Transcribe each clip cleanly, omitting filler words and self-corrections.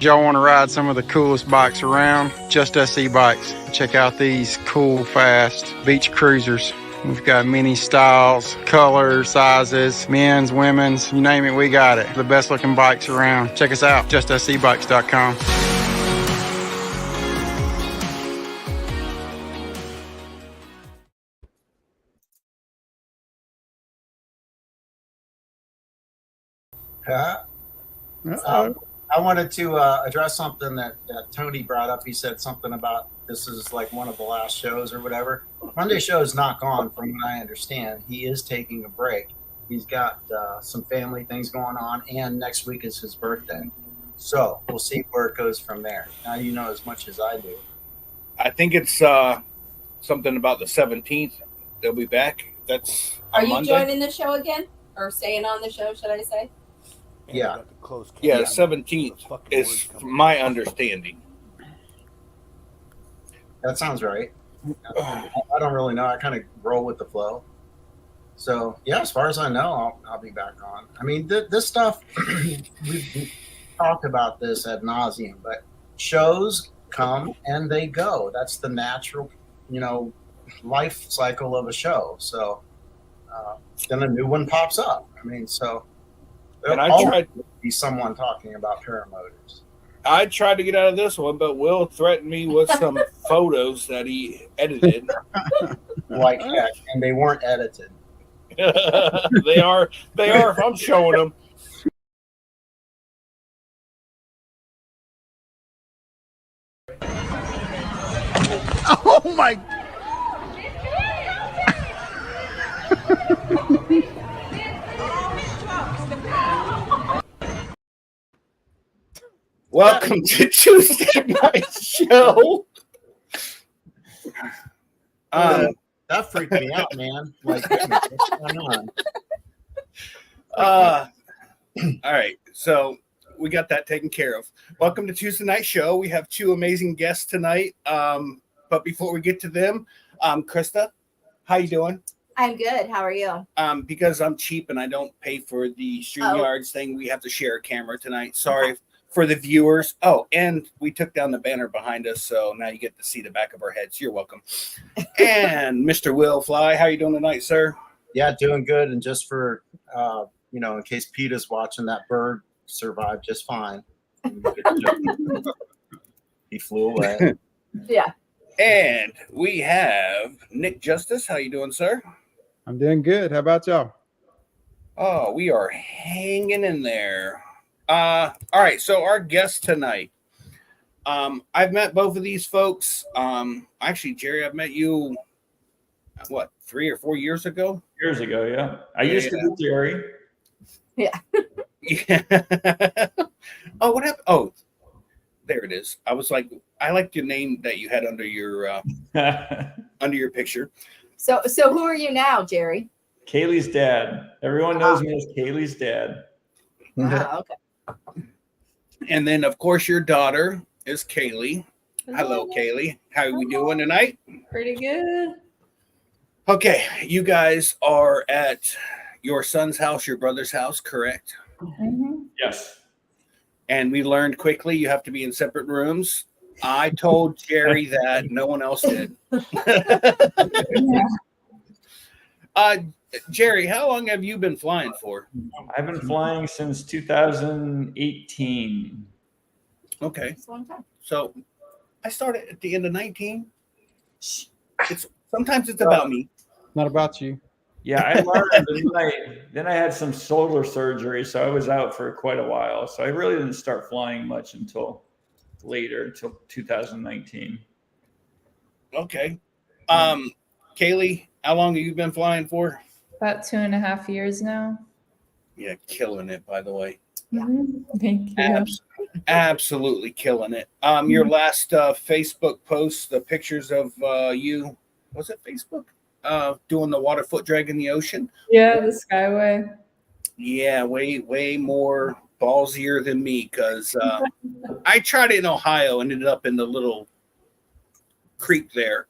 Y'all want to ride some of the coolest bikes around? Just Us e-bikes. Check out these cool, fast beach cruisers. We've got many styles, colors, sizes, men's, women's, you name it, we got it. The best looking bikes around. Check us out, justusebikes.com. I wanted to address something that Tony brought up. He said something about this is like one of the last shows or whatever. Monday show is not gone from what I understand. He is taking a break. He's got some family things going on, and next week is his birthday. So we'll see where it goes from there. Now you know as much as I do. I think it's something about the 17th. They'll be back. That's Are you Monday. Joining the show again? Or staying on the show, should I say? Yeah. Yeah, the 17th is my understanding. That sounds right. I don't really know. I kind of roll with the flow. So, yeah, as far as I know, I'll be back on. I mean, this stuff, we've talked about this ad nauseum, but shows come and they go. That's the natural, life cycle of a show. So, then a new one pops up. I mean, so And I tried to be someone talking about paramotors. I tried to get out of this one, but Will threatened me with some photos that he edited. Like heck, and they weren't edited. They are if I'm showing them. Oh my! Welcome to Tuesday Night Show. That freaked me out, man. Like, goodness, what's going on? All right, so we got that taken care of. Welcome to Tuesday Night Show. We have two amazing guests tonight. But before we get to them, Krista, how you doing? I'm good. How are you? Because I'm cheap and I don't pay for the StreamYards thing, we have to share a camera tonight. Sorry for the viewers. Oh, and we took down the banner behind us, so now you get to see the back of our heads. You're welcome. And Mr. Will Fly, how you doing tonight, sir? Yeah, doing good. And just for, in case Peter's watching, that bird survived just fine. He flew away. Yeah. And we have Nick Justice. How you doing, sir? I'm doing good. How about y'all? Oh, we are hanging in there. All right, so our guest tonight. I've met both of these folks. Actually, Jerry, I've met you, 3 or 4 years ago? Years ago, yeah. I used to be Jerry. Yeah. Yeah. Oh, what happened? Oh, there it is. I was like, I liked your name that you had under your picture. So who are you now, Jerry? Kaleigh's dad. Everyone knows me as Kaleigh's dad. Wow, okay. And then, of course, your daughter is Kaleigh. Hello, Kaleigh. How are we doing tonight? Pretty good. Okay, you guys are at your son's house, your brother's house, correct? Mm-hmm. Yes. And we learned quickly you have to be in separate rooms. I told Jerry that. No one else did. Jerry, how long have you been flying for? I've been flying since 2018. Okay. It's a long time. So I started at the end of 19. Sometimes it's about me. Not about you. Yeah, I learned. Then I had some shoulder surgery, so I was out for quite a while. So I really didn't start flying much until later, until 2019. Okay. Kaleigh, how long have you been flying for? About 2.5 years now. Yeah, killing it, by the way. Yeah. Thank you. Absolutely killing it. Your last Facebook post, the pictures of you, was it Facebook? Doing the water foot drag in the ocean. Yeah, the Skyway. Yeah, way more ballsier than me because I tried it in Ohio and ended up in the little creek there.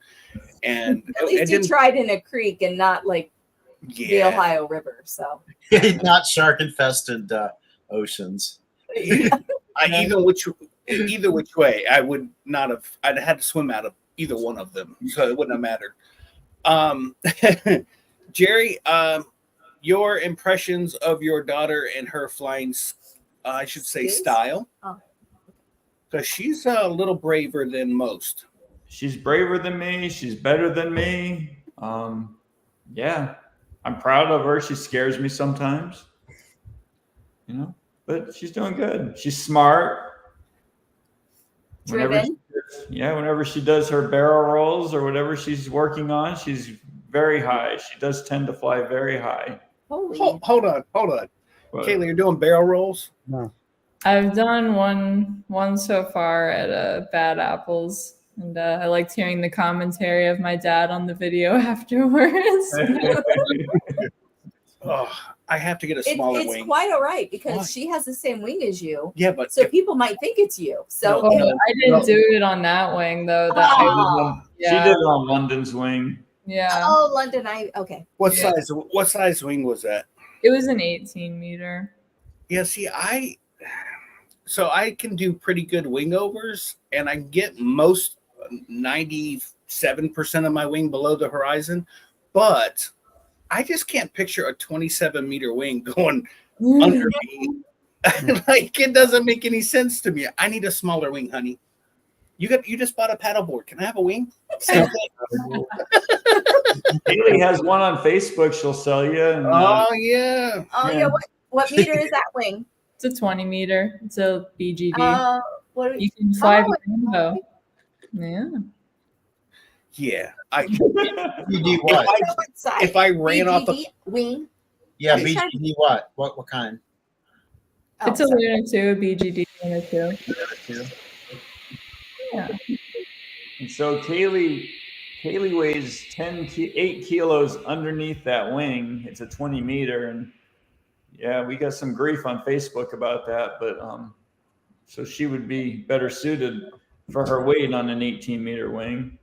And at least you tried in a creek and not like the Ohio River. So not shark infested oceans. I even either which way, I would not have. I'd had to swim out of either one of them, so it wouldn't have mattered. Jerry, your impressions of your daughter and her flying, I should say, style, because she's a little braver than most. She's braver than me. She's better than me. Yeah, I'm proud of her. She scares me sometimes, but she's doing good. She's smart. Driven. Whenever she does her barrel rolls or whatever she's working on, she's very high. She does tend to fly very high. Hold on. Kaleigh, you're doing barrel rolls? No. I've done one so far at Bad Apples. And I liked hearing the commentary of my dad on the video afterwards. I have to get a smaller wing. It's quite all right because she has the same wing as you. Yeah, but so people might think it's you. So I didn't do it on that wing though. She did it on London's wing. Yeah. Oh, London. Okay. What size wing was that? It was an 18 meter. Yeah. See, I can do pretty good wing overs, and I get most 97% of my wing below the horizon, but I just can't picture a 27-meter wing going under me. Like, it doesn't make any sense to me. I need a smaller wing, honey. You just bought a paddleboard. Can I have a wing? Kaleigh has one on Facebook. She'll sell you. And, yeah. Oh yeah. What meter is that wing? It's a 20 meter. It's a BGB. You can fly the rainbow. Yeah. Yeah. BGD what? If I ran off a wing. Yeah, BGD what? What kind? It's a Luna 2, a BGD Luna 2. Yeah. And so Kaleigh weighs 8 kilos underneath that wing. It's a 20 meter. And yeah, we got some grief on Facebook about that. But so she would be better suited for her weight on an 18-meter wing.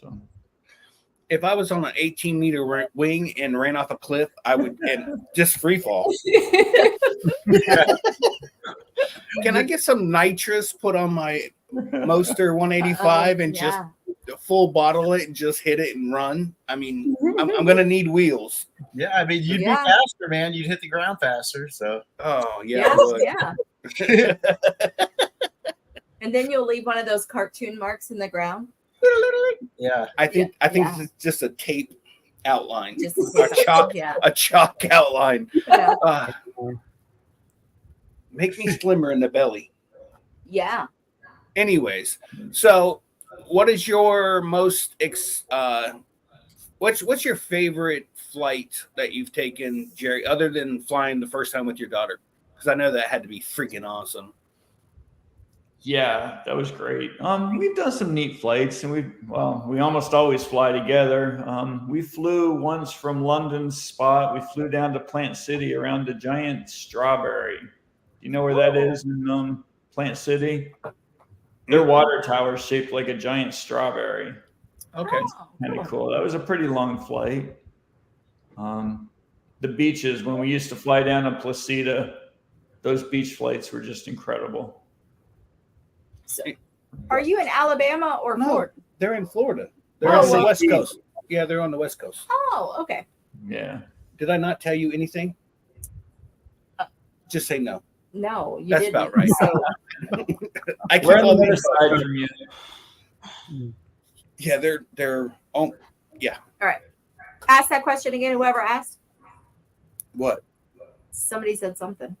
So if I was on an 18-meter wing and ran off a cliff, I would and just free fall. Can I get some nitrous put on my Moster 185 and just full bottle it and just hit it and run? I mean, I'm going to need wheels. Yeah, I mean, you'd be faster, man. You'd hit the ground faster. So. Oh, yeah. Yeah. And then you'll leave one of those cartoon marks in the ground. Yeah. I think it's just a tape outline. Just a chalk outline. Yeah. Make me slimmer in the belly. Yeah. Anyways, so what is your most what's your favorite flight that you've taken, Jerry, other than flying the first time with your daughter? Because I know that had to be freaking awesome. Yeah, that was great. We've done some neat flights, and we almost always fly together. We flew once from London's spot. We flew down to Plant City around a giant strawberry. Do you know where that is in Plant City? Their water tower is shaped like a giant strawberry. Okay. Kind of cool. That was a pretty long flight. The beaches, when we used to fly down to Placida, those beach flights were just incredible. So, are you in Alabama or Florida? They're in Florida. They're on the West Coast. Yeah, they're on the West Coast. Oh, okay. Yeah. Did I not tell you anything? Just say no. No, you That's didn't. about right. So, I keep We're on all the other these. side from you. Yeah, they're on. Yeah. all right. Ask that question again. Whoever asked. What? Somebody said something.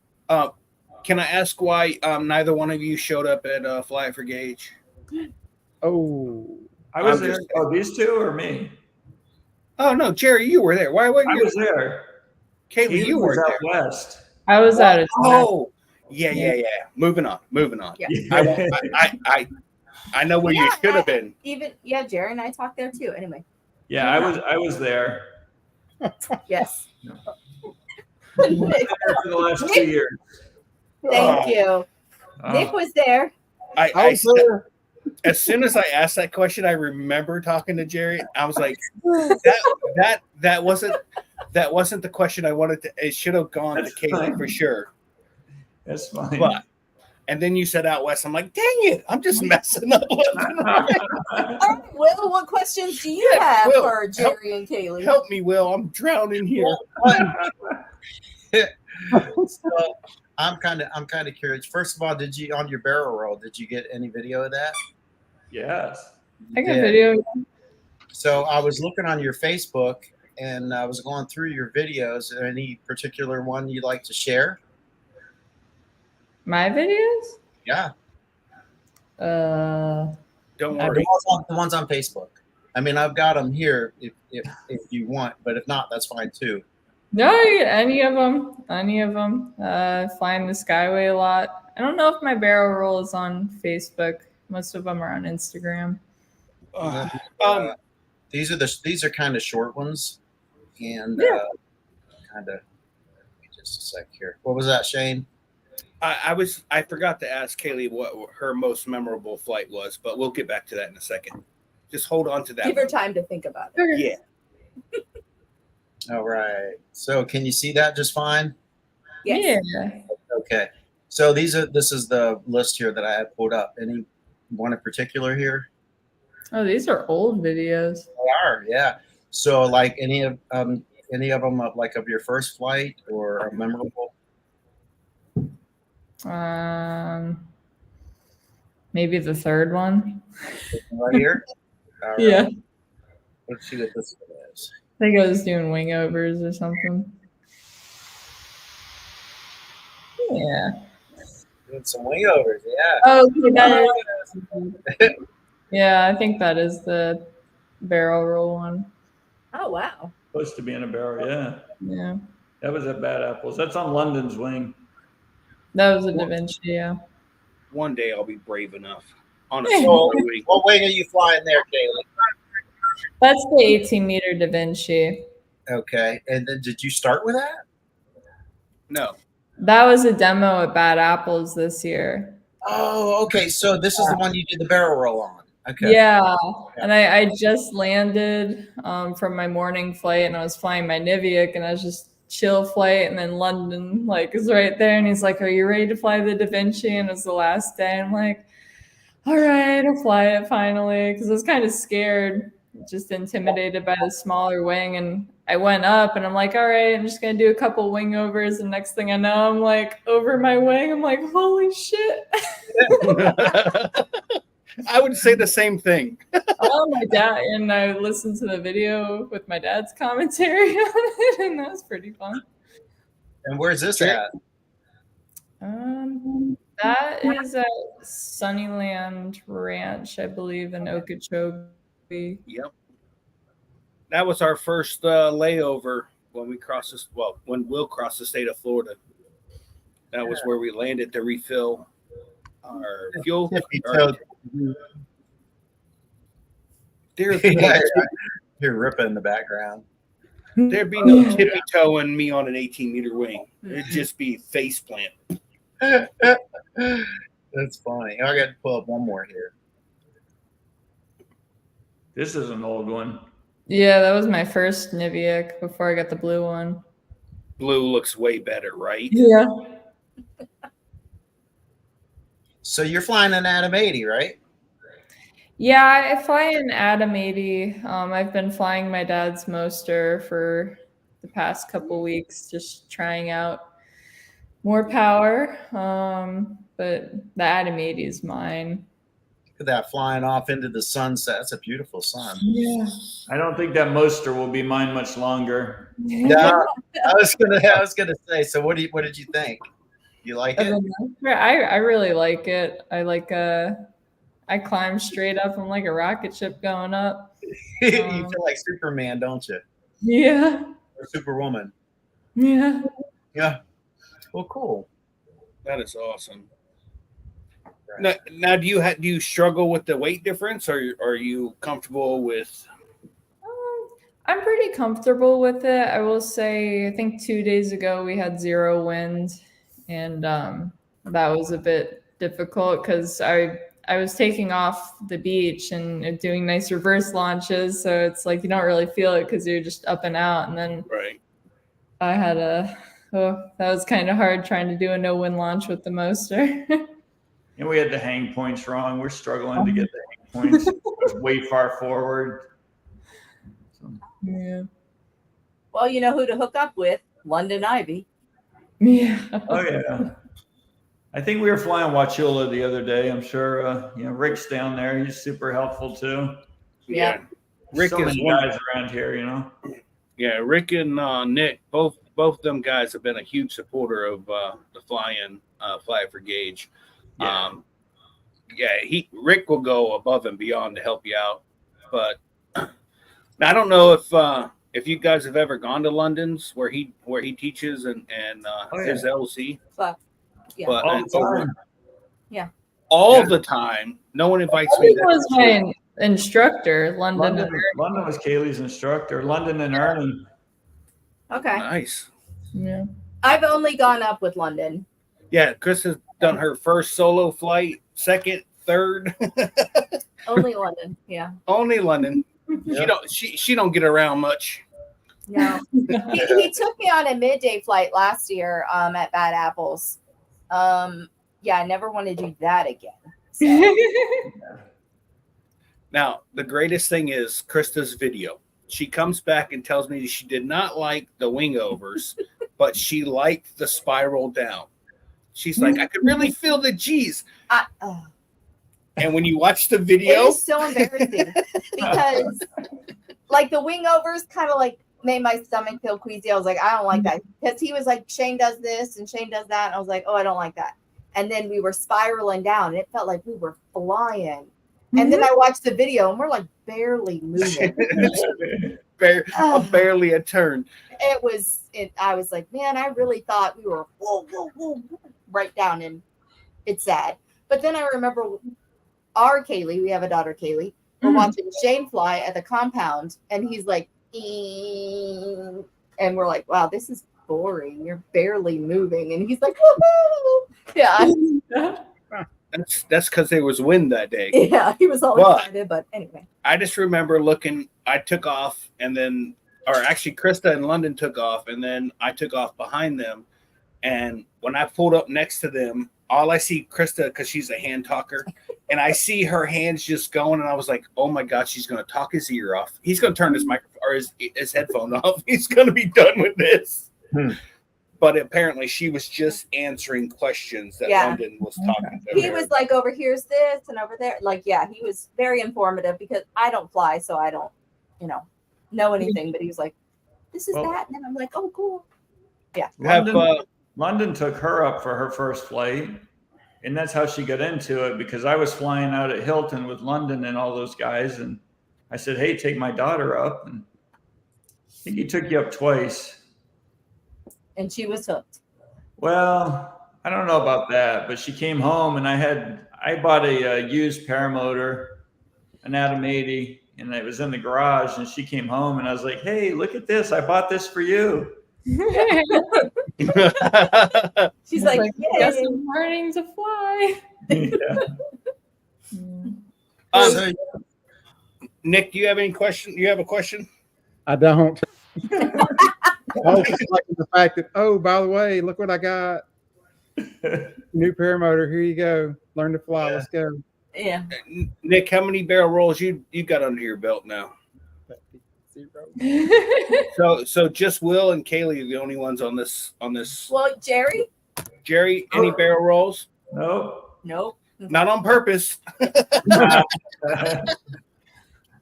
Can I ask why neither one of you showed up at Fly It for Gauge? Oh. I was there. Oh, these two or me? Oh no, Jerry, you were there. Why weren't you? I was there. Kaleigh, you were out there. west. I was out of town. Oh, yeah. Moving on. Yeah. I know where you should have been. Even Jerry and I talked there too. Anyway. Yeah, I was there. Yes. I've been there for the last 2 years. Thank you. Nick was there. I as soon as I asked that question, I remember talking to Jerry. I was like, that wasn't the question I wanted to. It should have gone to Kaleigh for sure. That's fine. But And then you said out west. I'm like, dang it, I'm just messing up. All right, Will, what questions do you have Will, for Jerry and Kaleigh? Help me, Will. I'm drowning here. So I'm kind of curious. First of all, did you on your barrel roll? Did you get any video of that? Yes. I got Yeah. video. So I was looking on your Facebook and I was going through your videos. Any particular one you'd like to share? My videos? Yeah, Don't I worry. the ones on Facebook. I mean, I've got them here if you want, but if not, that's fine too. No, any of them. Flying the Skyway a lot. I don't know if my barrel roll is on Facebook. Most of them are on Instagram. These are kind of short ones, and Yeah. kind of. Just a sec here. What was that, Shane? I forgot to ask Kaleigh what her most memorable flight was, but we'll get back to that in a second. Just hold on to that. Give her time to think about it. Yeah. All right. So can you see that just fine? Yes. Yeah. Okay. So this is the list here that I had pulled up. Any one in particular here? Oh, these are old videos. They are, yeah. So like any of them of your first flight or a memorable? Maybe the third one. Right here? All right. Yeah. Let's see what this one is. I think I was doing wingovers or something. Yeah. Doing some wingovers, yeah. Oh, yeah, I think that is the barrel roll one. Oh, wow. Supposed to be in a barrel, yeah. Yeah. That was at Bad Apples. That's on London's wing. That was a Da Vinci, yeah. One day I'll be brave enough. On a So, smaller wing. what wing are you flying there, Kaleigh? That's the 18-meter Da Vinci. Okay. And then did you start with that? No. That was a demo at Bad Apples this year. Oh, okay. So this is the one you did the barrel roll on. Okay. Yeah. And I just landed from my morning flight and I was flying my Niviak and I was just chill flight, and then London is right there and he's like, are you ready to fly the Da Vinci? And it was the last day. I'm like, all right, I'll fly it finally, because I was kind of scared, just intimidated by the smaller wing. And I went up and I'm like, all right, I'm just gonna do a couple wing overs, and next thing I know, I'm like over my wing. I'm like, holy shit. I would say the same thing. Oh, my dad, and I listened to the video with my dad's commentary on it, and that was pretty fun. And where's this at? That is at Sunnyland Ranch, I believe, in Okeechobee. Yep. That was our first layover when we crossed this. Well, when Will crossed the state of Florida. That was where we landed to refill our fuel. There'd Ripping in the background. be no tippy toeing me on an 18-meter wing. It'd just be face plant. That's funny. I got to pull up one more here. This is an old one. Yeah, that was my first Niviak before I got the blue one. Blue looks way better, right? Yeah. So you're flying an Atom 80, right? Yeah, I fly an Atom 80. I've been flying my dad's Moster for the past couple weeks, just trying out more power. But the Atom 80 is mine. Look at that flying off into the sunset. That's a beautiful sun. Yeah. I don't think that Moster will be mine much longer. No, I was gonna say. So what did you think? You like it? I really like it. I climb straight up. I'm like a rocket ship going up. You feel like Superman, don't you? Yeah. Or Superwoman. Yeah. Yeah. Well, cool. That is awesome. Now do you struggle with the weight difference, or are you comfortable with? I'm pretty comfortable with it. I will say, I think 2 days ago we had 0 wind, and that was a bit difficult because I was taking off the beach and doing nice reverse launches, so it's like you don't really feel it because you're just up and out. And then I had that was kind of hard trying to do a no wind launch with the Moster. And we had the hang points wrong. We're struggling to get the hang points way far forward. So. Yeah. Well, you know who to hook up with? London Ivy. Yeah. Oh yeah. I think we were flying Wauchula the other day. I'm sure Rick's down there. He's super helpful too. Yeah. Rick so is many guys around here, Yeah, Rick and Nick, both of them guys have been a huge supporter of the fly-in Fly for Gauge. Yeah. Rick will go above and beyond to help you out. But I don't know if you guys have ever gone to London's where he teaches and his LC. But yeah. But All all the time, no one invites He me. was my instructor, London. London was Kayleigh's instructor. London and Ernie. Okay. Nice. Yeah. I've only gone up with London. Yeah, Chris has done her first solo flight, second, third. Only London. Yeah. Only London. She don't get around much. No. He took me on a midday flight last year at Bad Apples. I never want to do that again. So. Now, the greatest thing is Krista's video. She comes back and tells me she did not like the wing overs, but she liked the spiral down. She's like, I could really feel the G's. And when you watch the video, it is so embarrassing because like the wing overs kind of like made my stomach feel queasy. I was like, I don't like that, because he was like, Shane does this and Shane does that, and I was like, oh, I don't like that. And then we were spiraling down and it felt like we were flying. And then I watched the video and we're like barely moving. barely a turn. I was like, man, I really thought we were whoa, right down, and it's sad. But then I remember our Kaleigh, we have a daughter, Kaleigh, we're watching Shane fly at the compound, and he's like, and we're like, wow, this is boring. You're barely moving. And he's like, woo-hoo! Yeah. That's because there was wind that day. Yeah, he was all excited, but anyway. I just remember I took off, and then, or actually Krista and London took off, and then I took off behind them. And when I pulled up next to them, all I see Krista, because she's a hand talker, and I see her hands just going, and I was like, oh my God, she's going to talk his ear off. He's going to turn his microphone or his headphone off. He's going to be done with this. But apparently she was just answering questions that London was talking to. He was like, over here's this and over there. Like, he was very informative, because I don't fly, so I don't, know anything. But he was like, this is that. And then I'm like, oh, cool. Yeah. London took her up for her first flight, and that's how she got into it, because I was flying out at Hilton with London and all those guys, and I said, hey, take my daughter up. And I think he took you up twice. And she was hooked. Well, I don't know about that, but she came home, and I bought a used paramotor, an Atom 80, and it was in the garage, and she came home, and I was like, hey, look at this. I bought this for you. She's like, guess I'm learning to fly. Nick, do you have any question? You have a question? I don't. I was just liking the fact that, oh, by the way, look what I got. New paramotor. Here you go. Learn to fly. Let's go. Yeah. Nick, how many barrel rolls you got under your belt now? 0. So just Will and Kaleigh are the only ones on this. Well, Jerry, any barrel rolls? Nope. Not on purpose.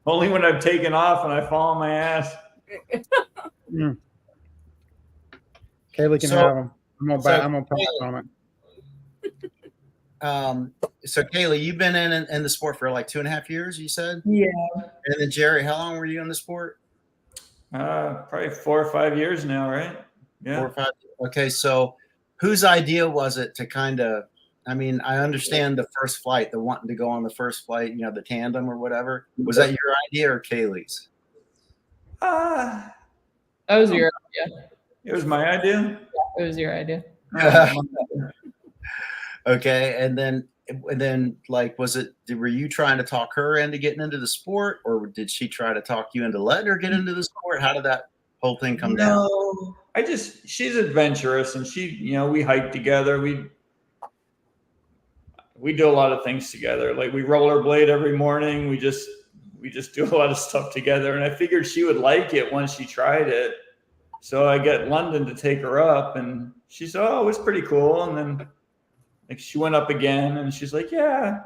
Only when I've taken off and I fall on my ass. Kaleigh can have them. I'm gonna pass on it. So Kaleigh, you've been in the sport for like 2.5 years, you said? Yeah. And then Jerry, how long were you in the sport? Probably 4 or 5 years now, right? Yeah. 4 or 5. Okay, so whose idea was it to kind of? I mean, I understand the first flight, the wanting to go on the first flight, the tandem or whatever. Was that your idea or Kaleigh's? That was your idea. It was my idea. It was your idea. Okay, and then like, were you trying to talk her into getting into the sport, or did she try to talk you into letting her get into the sport? How did that whole thing come down? She's adventurous, and we hike together. we do a lot of things together. Like we rollerblade every morning. We just do a lot of stuff together. And I figured she would like it once she tried it. So I got London to take her up, and she said, "Oh, it was pretty cool." And then like she went up again, and she's like, "Yeah,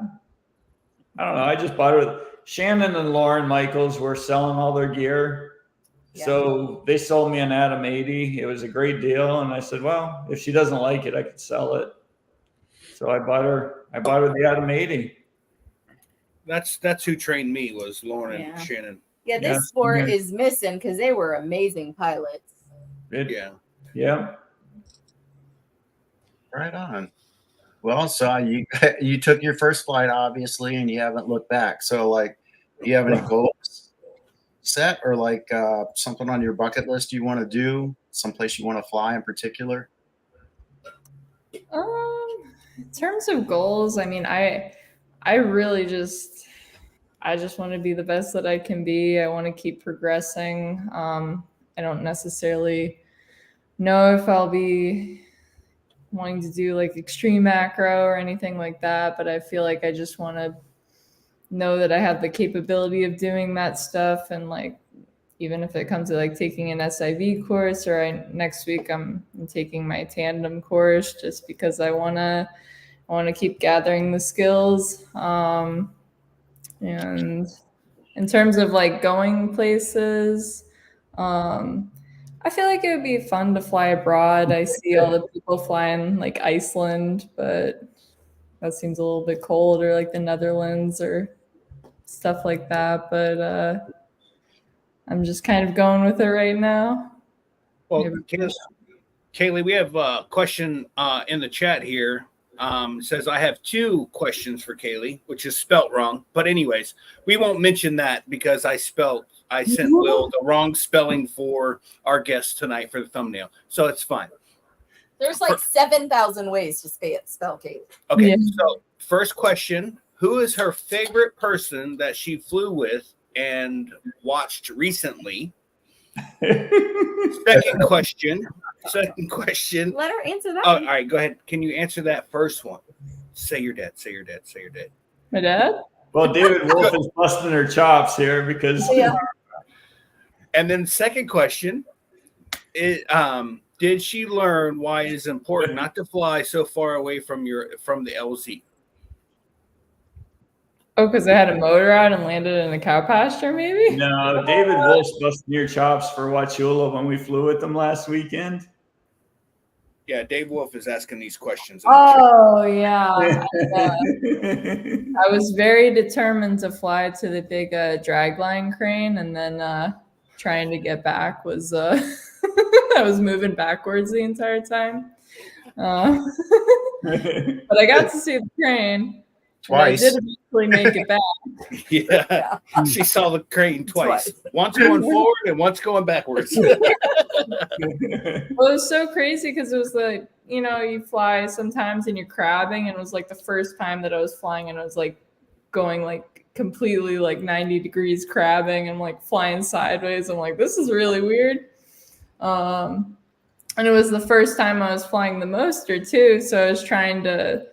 I don't know. I just bought her." Shannon and Lauren Michaels were selling all their gear. Yeah. So they sold me an Atom 80. It was a great deal. And I said, well, if she doesn't like it, I could sell it. So I bought her the Atom 80. That's who trained me, was Lauren Yeah. and Shannon. Yeah, this sport is missing because they were amazing pilots. Yeah. Right on. Well, so you took your first flight, obviously, and you haven't looked back. So, like, do you have any goals set, or like something on your bucket list you want to do? Someplace you want to fly in particular? In terms of goals, I mean, I really just want to be the best that I can be. I want to keep progressing. I don't necessarily know if I'll be wanting to do like extreme macro or anything like that, but I feel like I just want to know that I have the capability of doing that stuff. And like, even if it comes to like taking an SIV course, or next week I'm taking my tandem course, just because I want to keep gathering the skills. And in terms of like going places, I feel like it would be fun to fly abroad. I see all the people flying like Iceland, but that seems a little bit cold, or like the Netherlands or stuff like that. But I'm just kind of going with it right now. Well, Kaleigh, we have a question in the chat here. It says, I have 2 questions for Kaleigh, which is spelt wrong. But anyways, we won't mention that because I sent Will the wrong spelling for our guest tonight for the thumbnail. So it's fine. There's like 7,000 ways to spell Kaleigh. Okay, Yeah. So first question, who is her favorite person that she flew with and watched recently? Second question. Let her answer that. Oh, all right, go ahead. Can you answer that first one? Say your dad. My dad? Well, David Wolf is busting her chops here because Yeah. And then second question, did she learn why it is important not to fly so far away from the LZ? Oh, because I had a motor out and landed in a cow pasture, maybe? No, David Wolf's busting your chops for Wachula when we flew with them last weekend. Yeah, Dave Wolf is asking these questions. Oh, yeah. I was very determined to fly to the big dragline crane, and then trying to get back was I was moving backwards the entire time. But I got to see the crane. Twice. I did eventually make it back. Yeah. She saw the crane twice. Once going forward and once going backwards. Well, it was so crazy because it was like, you fly sometimes and you're crabbing, and it was like the first time that I was flying and I was like going like completely like 90 degrees crabbing and like flying sideways. I'm like, this is really weird. And it was the first time I was flying the Moster too, so I was trying to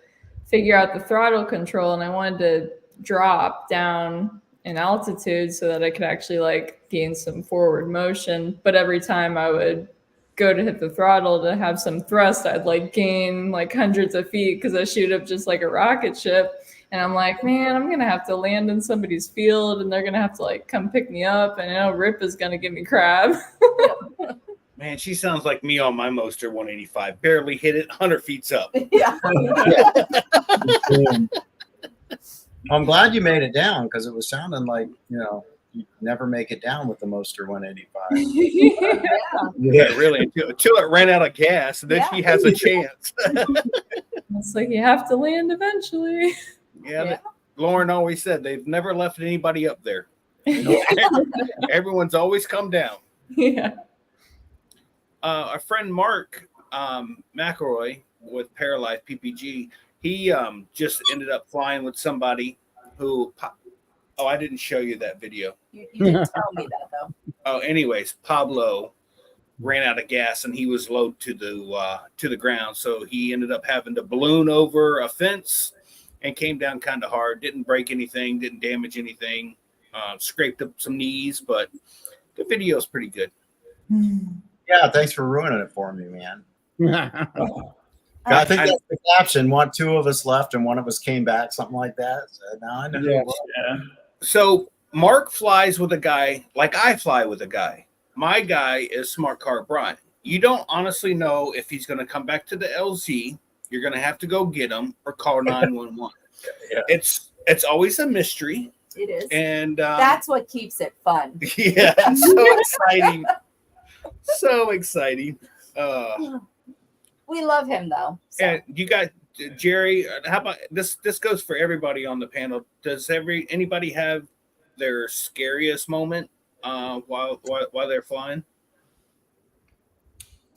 figure out the throttle control, and I wanted to drop down in altitude so that I could actually like gain some forward motion. But every time I would go to hit the throttle to have some thrust, I'd like gain like hundreds of feet because I shoot up just like a rocket ship. And I'm like, man, I'm gonna have to land in somebody's field, and they're gonna have to like come pick me up, and Rip is gonna give me crab. Man, she sounds like me on my Moster 185. Barely hit it, 100 feet up. Yeah. I'm glad you made it down, because it was sounding like, you'd never make it down with the Moster 185. Yeah, really. Until it ran out of gas, then she has a chance. It's like you have to land eventually. Yeah. Lauren always said they've never left anybody up there. Everyone's always come down. Yeah. Our friend Mark McElroy with Paralife PPG, he just ended up flying with somebody who. Oh, I didn't show you that video. You didn't tell me that though. Oh, anyways, Pablo ran out of gas and he was low to the ground, so he ended up having to balloon over a fence and came down kind of hard. Didn't break anything, didn't damage anything, scraped up some knees, but the video is pretty good. Yeah, thanks for ruining it for me, man. I think I- that's the caption. Two of us left and one of us came back, something like that. So now I know. who it was. Yeah. So Mark flies with a guy like I fly with a guy. My guy is Smart Car Brian. You don't honestly know if he's going to come back to the LZ. You're going to have to go get him or call 911. Yeah. It's always a mystery. It is. And That's what keeps it fun. yeah, so exciting. So exciting. We love him though. So. And you got Jerry. How about this? This goes for everybody on the panel. Does anybody have their scariest moment while they're flying?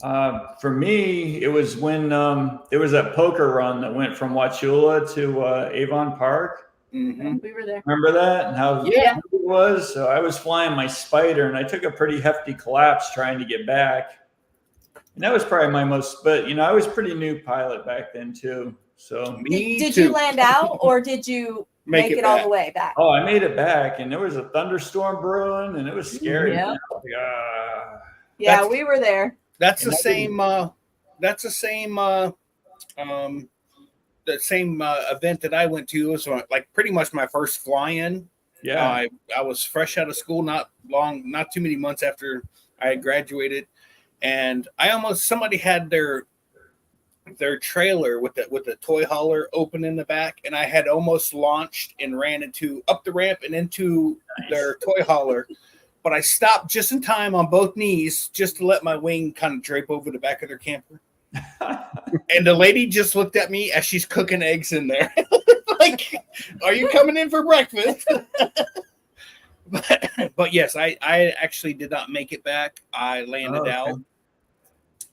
For me, it was when there was that poker run that went from Wauchula to Avon Park. Mm-hmm. We were there. Remember that and how Yeah. it was? So I was flying my Spider and I took a pretty hefty collapse trying to get back. And that was probably my most, but I was pretty new pilot back then too. So Did you land out or did you make it all the way back? Oh, I made it back and there was a thunderstorm brewing and it was scary. Yeah. Man. I was like, ah. Yeah, we were there. That's the same. That's the same. The same event that I went to. It was like pretty much my first fly-in. Yeah. I was fresh out of school, not too many months after I had graduated, and somebody had their trailer with the toy hauler open in the back, and I had almost launched and ran up the ramp and into their toy hauler. But I stopped just in time on both knees just to let my wing kind of drape over the back of their camper. And the lady just looked at me as she's cooking eggs in there. Like, are you coming in for breakfast? but yes, I actually did not make it back. I landed out.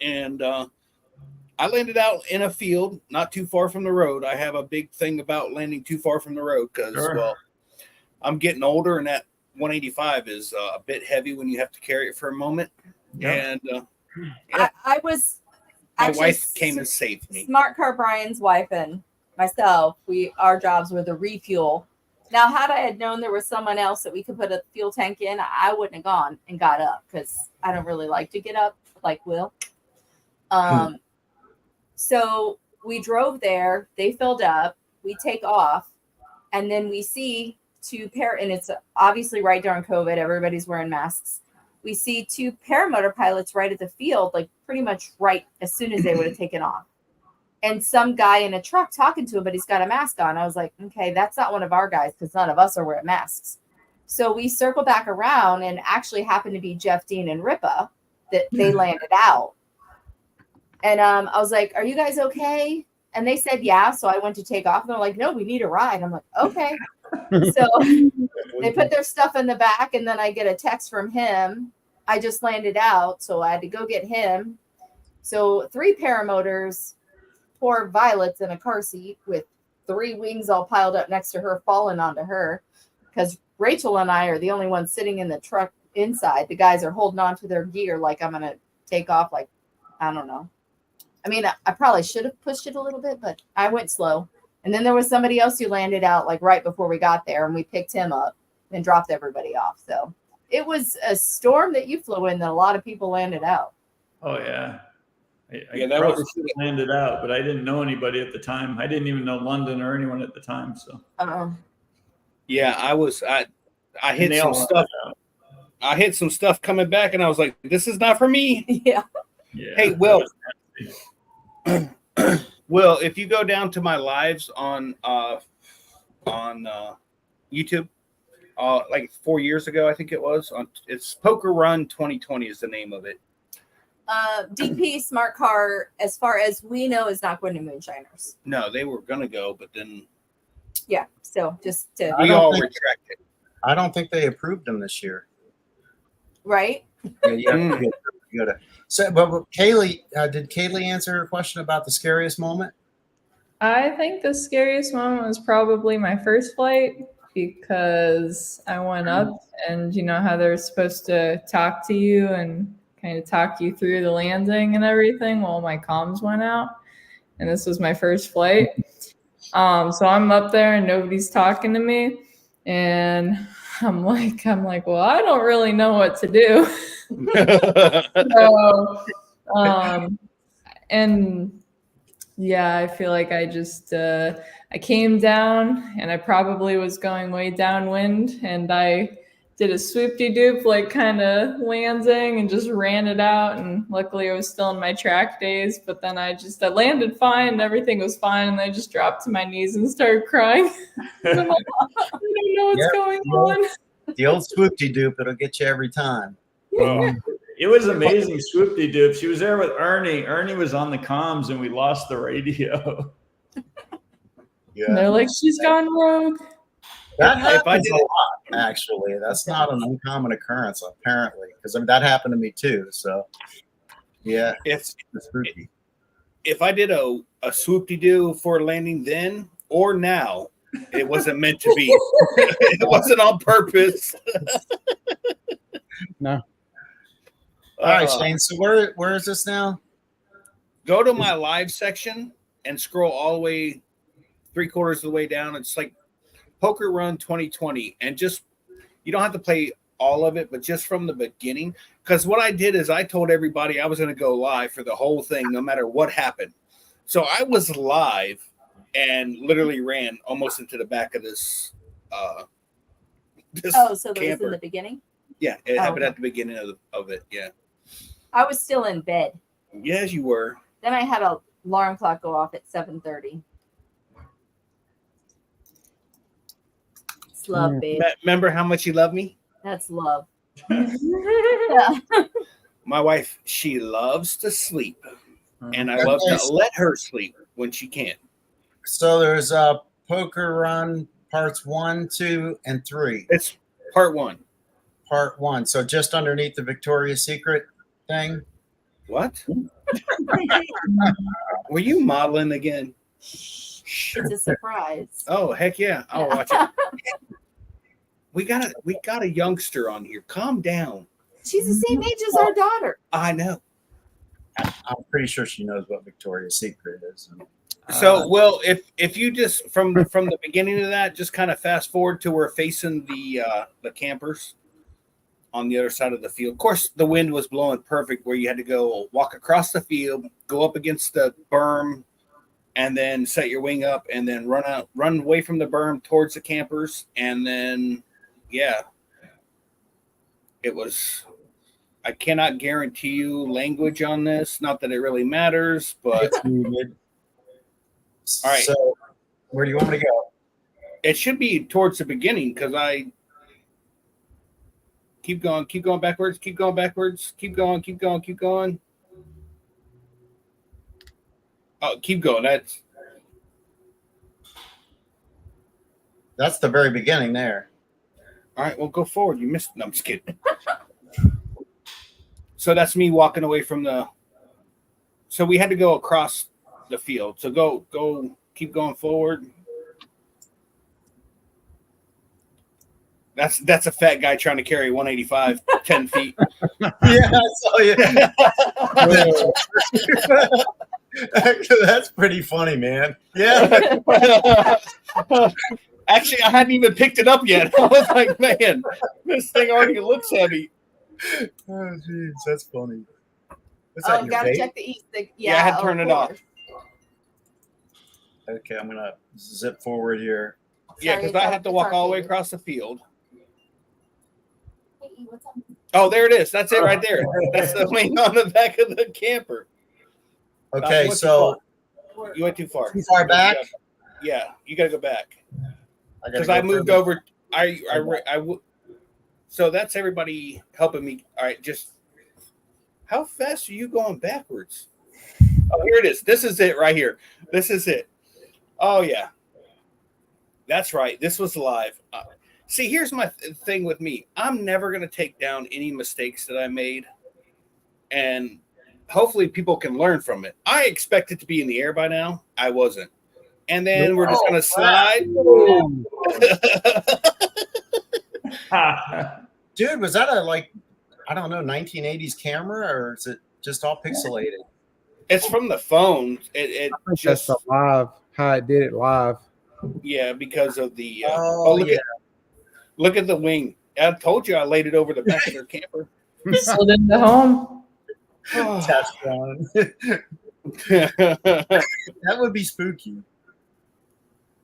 And I landed out in a field not too far from the road. I have a big thing about landing too far from the road because, well, I'm getting older and that 185 is a bit heavy when you have to carry it for a moment. Yep. And I was my actually wife came and saved me. Smart Car Brian's wife and myself, our jobs were the refuel. Now, had I had known there was someone else that we could put a fuel tank in, I wouldn't have gone and got up because I don't really like to get up like Will. So we drove there, they filled up, we take off, and then we see and it's obviously right during COVID, everybody's wearing masks. We see two paramotor pilots right at the field, like pretty much right as soon as they would have taken off. And some guy in a truck talking to him, but he's got a mask on. I was like, okay, that's not one of our guys because none of us are wearing masks. So we circle back around and actually happened to be Jeff, Dean, and Ripa that they landed out. And I was like, are you guys okay? And they said, yeah. So I went to take off. And they're like, no, we need a ride. I'm like, okay. So they put their stuff in the back. And then I get a text from him. I just landed out. So I had to go get him. So 3 paramotors, poor Violet's in a car seat with 3 wings all piled up next to her, falling onto her. Because Rachel and I are the only ones sitting in the truck inside. The guys are holding on to their gear like I'm going to take off. Like, I don't know. I mean, I probably should have pushed it a little bit, but I went slow. And then there was somebody else who landed out like right before we got there, and we picked him up and dropped everybody off. So it was a storm that you flew in that a lot of people landed out. Oh, yeah. I that probably was should have landed out, but I didn't know anybody at the time. I didn't even know London or anyone at the time. So yeah, I hit some stuff. I hit some stuff coming back, and I was like, "This is not for me." Yeah. Hey, Will. Will, if you go down to my lives on YouTube, like 4 years ago, I think it was. It's Poker Run 2020 is the name of it. DP Smart Car, as far as we know, is not going to Moonshiners. No, they were gonna go, but then Yeah. So just to we all retracted. I don't think they approved them this year. right. Yeah, you gotta. So, but Kaleigh, did Kaleigh answer her question about the scariest moment? I think the scariest moment was probably my first flight because I went up and you know how they're supposed to talk to you and kind of talk you through the landing and everything. Well, my comms went out and this was my first flight. So I'm up there and nobody's talking to me, and I'm like, well, I don't really know what to do. So, and yeah, I feel like I just I came down, and I probably was going way downwind, and I did a swoop-de-doop, like kind of landing, and just ran it out. And luckily I was still in my track days, but then I landed fine and everything was fine, and I just dropped to my knees and started crying. I don't know what's going on. The old swoop-de-doop, it'll get you every time. It was amazing, swoop-de-doop. She was there with Ernie. Ernie was on the comms, and we lost the radio. Yeah, and they're like, she's gone rogue. That happens a lot, actually. That's not an uncommon occurrence, apparently, because that happened to me too. So, yeah, it's spooky. If I did a swoop-de-doo for landing then or now, it wasn't meant to be. It wasn't on purpose. No. All right, Shane. So where is this now? Go to my live section and scroll all the way 3/4 of the way down. It's like Poker Run 2020, and just you don't have to play all of it, but just from the beginning. Because what I did is I told everybody I was going to go live for the whole thing, no matter what happened. So I was live and literally ran almost into the back of this. So that was camper. in the beginning. Yeah, it happened at the beginning of it. Yeah. I was still in bed. Yes, you were. Then I had an alarm clock go off at 7:30. It's love, babe. Remember how much you love me? That's love. Yeah. My wife, she loves to sleep, and I love to let her sleep when she can. So there's Poker Run parts 1, 2, and 3. It's part 1. Part 1. So just underneath the Victoria's Secret thing. What? Were you modeling again? It's a surprise. Oh, heck yeah. I'll watch it. We got a youngster on here. Calm down. She's the same age as our daughter. I know. I'm pretty sure she knows what Victoria's Secret is. So, well, if you just from the beginning of that, just kind of fast forward to we're facing the campers on the other side of the field. Of course, the wind was blowing perfect where you had to go walk across the field, go up against the berm, and then set your wing up and then run away from the berm towards the campers. And then, yeah, it was, I cannot guarantee you language on this. Not that it really matters, but. All right. So where do you want me to go? It should be towards the beginning because I keep going backwards, keep going. Oh, keep going. That's the very beginning there. All right. Well, go forward. You missed. No, I'm just kidding. So that's me walking away from the. So we had to go across the field. So go, keep going forward. That's a fat guy trying to carry 185, 10 feet. Yeah, I saw you. That's pretty funny, man. Yeah. Actually, I hadn't even picked it up yet. I was like, man, this thing already looks heavy. Oh, jeez, that's funny. Oh, gotta check the east. Yeah, I had to turn it off. Okay, I'm gonna zip forward here. Yeah, because I have to walk all the way across the field. Hey, what's up? Oh, there it is. That's it right there. That's the wing on the back of the camper. Okay, so you went too far. Too far back? Yeah, you got to go back. Because I moved over. So that's everybody helping me. All right, just how fast are you going backwards? Oh, here it is. This is it right here. This is it. Oh, yeah. That's right. This was live. See, here's my thing with me. I'm never going to take down any mistakes that I made. And hopefully people can learn from it. I expect it to be in the air by now. I wasn't. And then we're just going to slide. Dude, was that a, I don't know, 1980s camera, or is it just all pixelated? It's from the phone. It just that's live. how it did it live. Yeah, because of the. yeah. Look at the wing. I told you I laid it over the back of their camper. Slid into home. Test run. That would be spooky.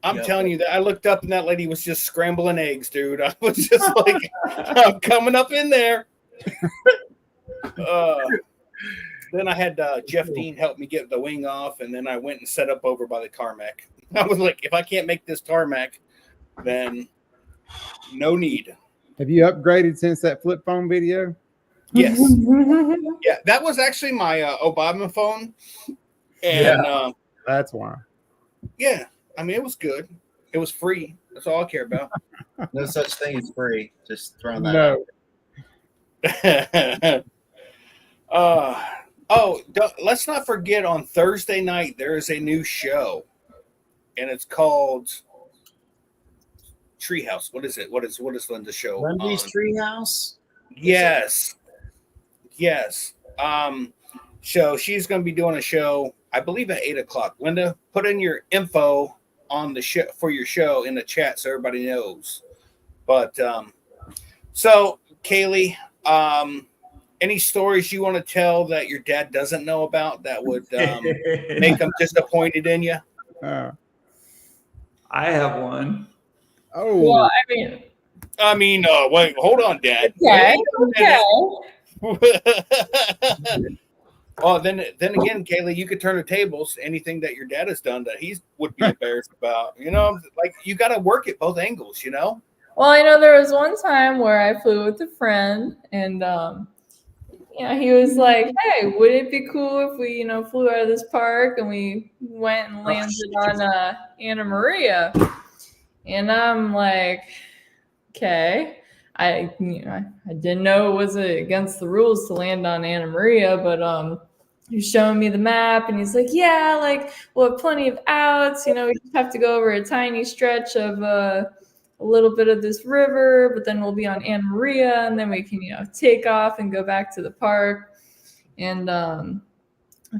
I'm telling you that I looked up and that lady was just scrambling eggs, dude. I was just like, I'm coming up in there. Then I had Jeff Dean help me get the wing off, and then I went and set up over by the tarmac. I was like, if I can't make this tarmac, then no need. Have you upgraded since that flip phone video? Yes. Yeah, that was actually my Obama phone. And that's why. Yeah, I mean, it was good. It was free. That's all I care about. No such thing as free. Just throwing that out. Let's not forget on Thursday night there is a new show, and it's called Treehouse. What is it? What is Linda's show? Lindy's Treehouse. Yes. So she's going to be doing a show, I believe, at 8:00. Linda, put in your info on the show for your show in the chat so everybody knows. But so Kaleigh, any stories you want to tell that your dad doesn't know about that would make him disappointed in you? I have one. Oh, Well, I mean, wait, hold on, Dad. okay. Oh, then again, Kaleigh, you could turn the tables. Anything that your dad has done that he would be embarrassed about, like you got to work at both angles, Well, I know there was one time where I flew with a friend, and he was like, "Hey, would it be cool if we, flew out of this park and we went and landed on Anna Maria?" And I'm like, "Okay." I didn't know it was against the rules to land on Anna Maria, but he's showing me the map, and he's like, "Yeah, like we'll have plenty of outs. We just have to go over a tiny stretch of a little bit of this river, but then we'll be on Anna Maria, and then we can take off and go back to the park." And I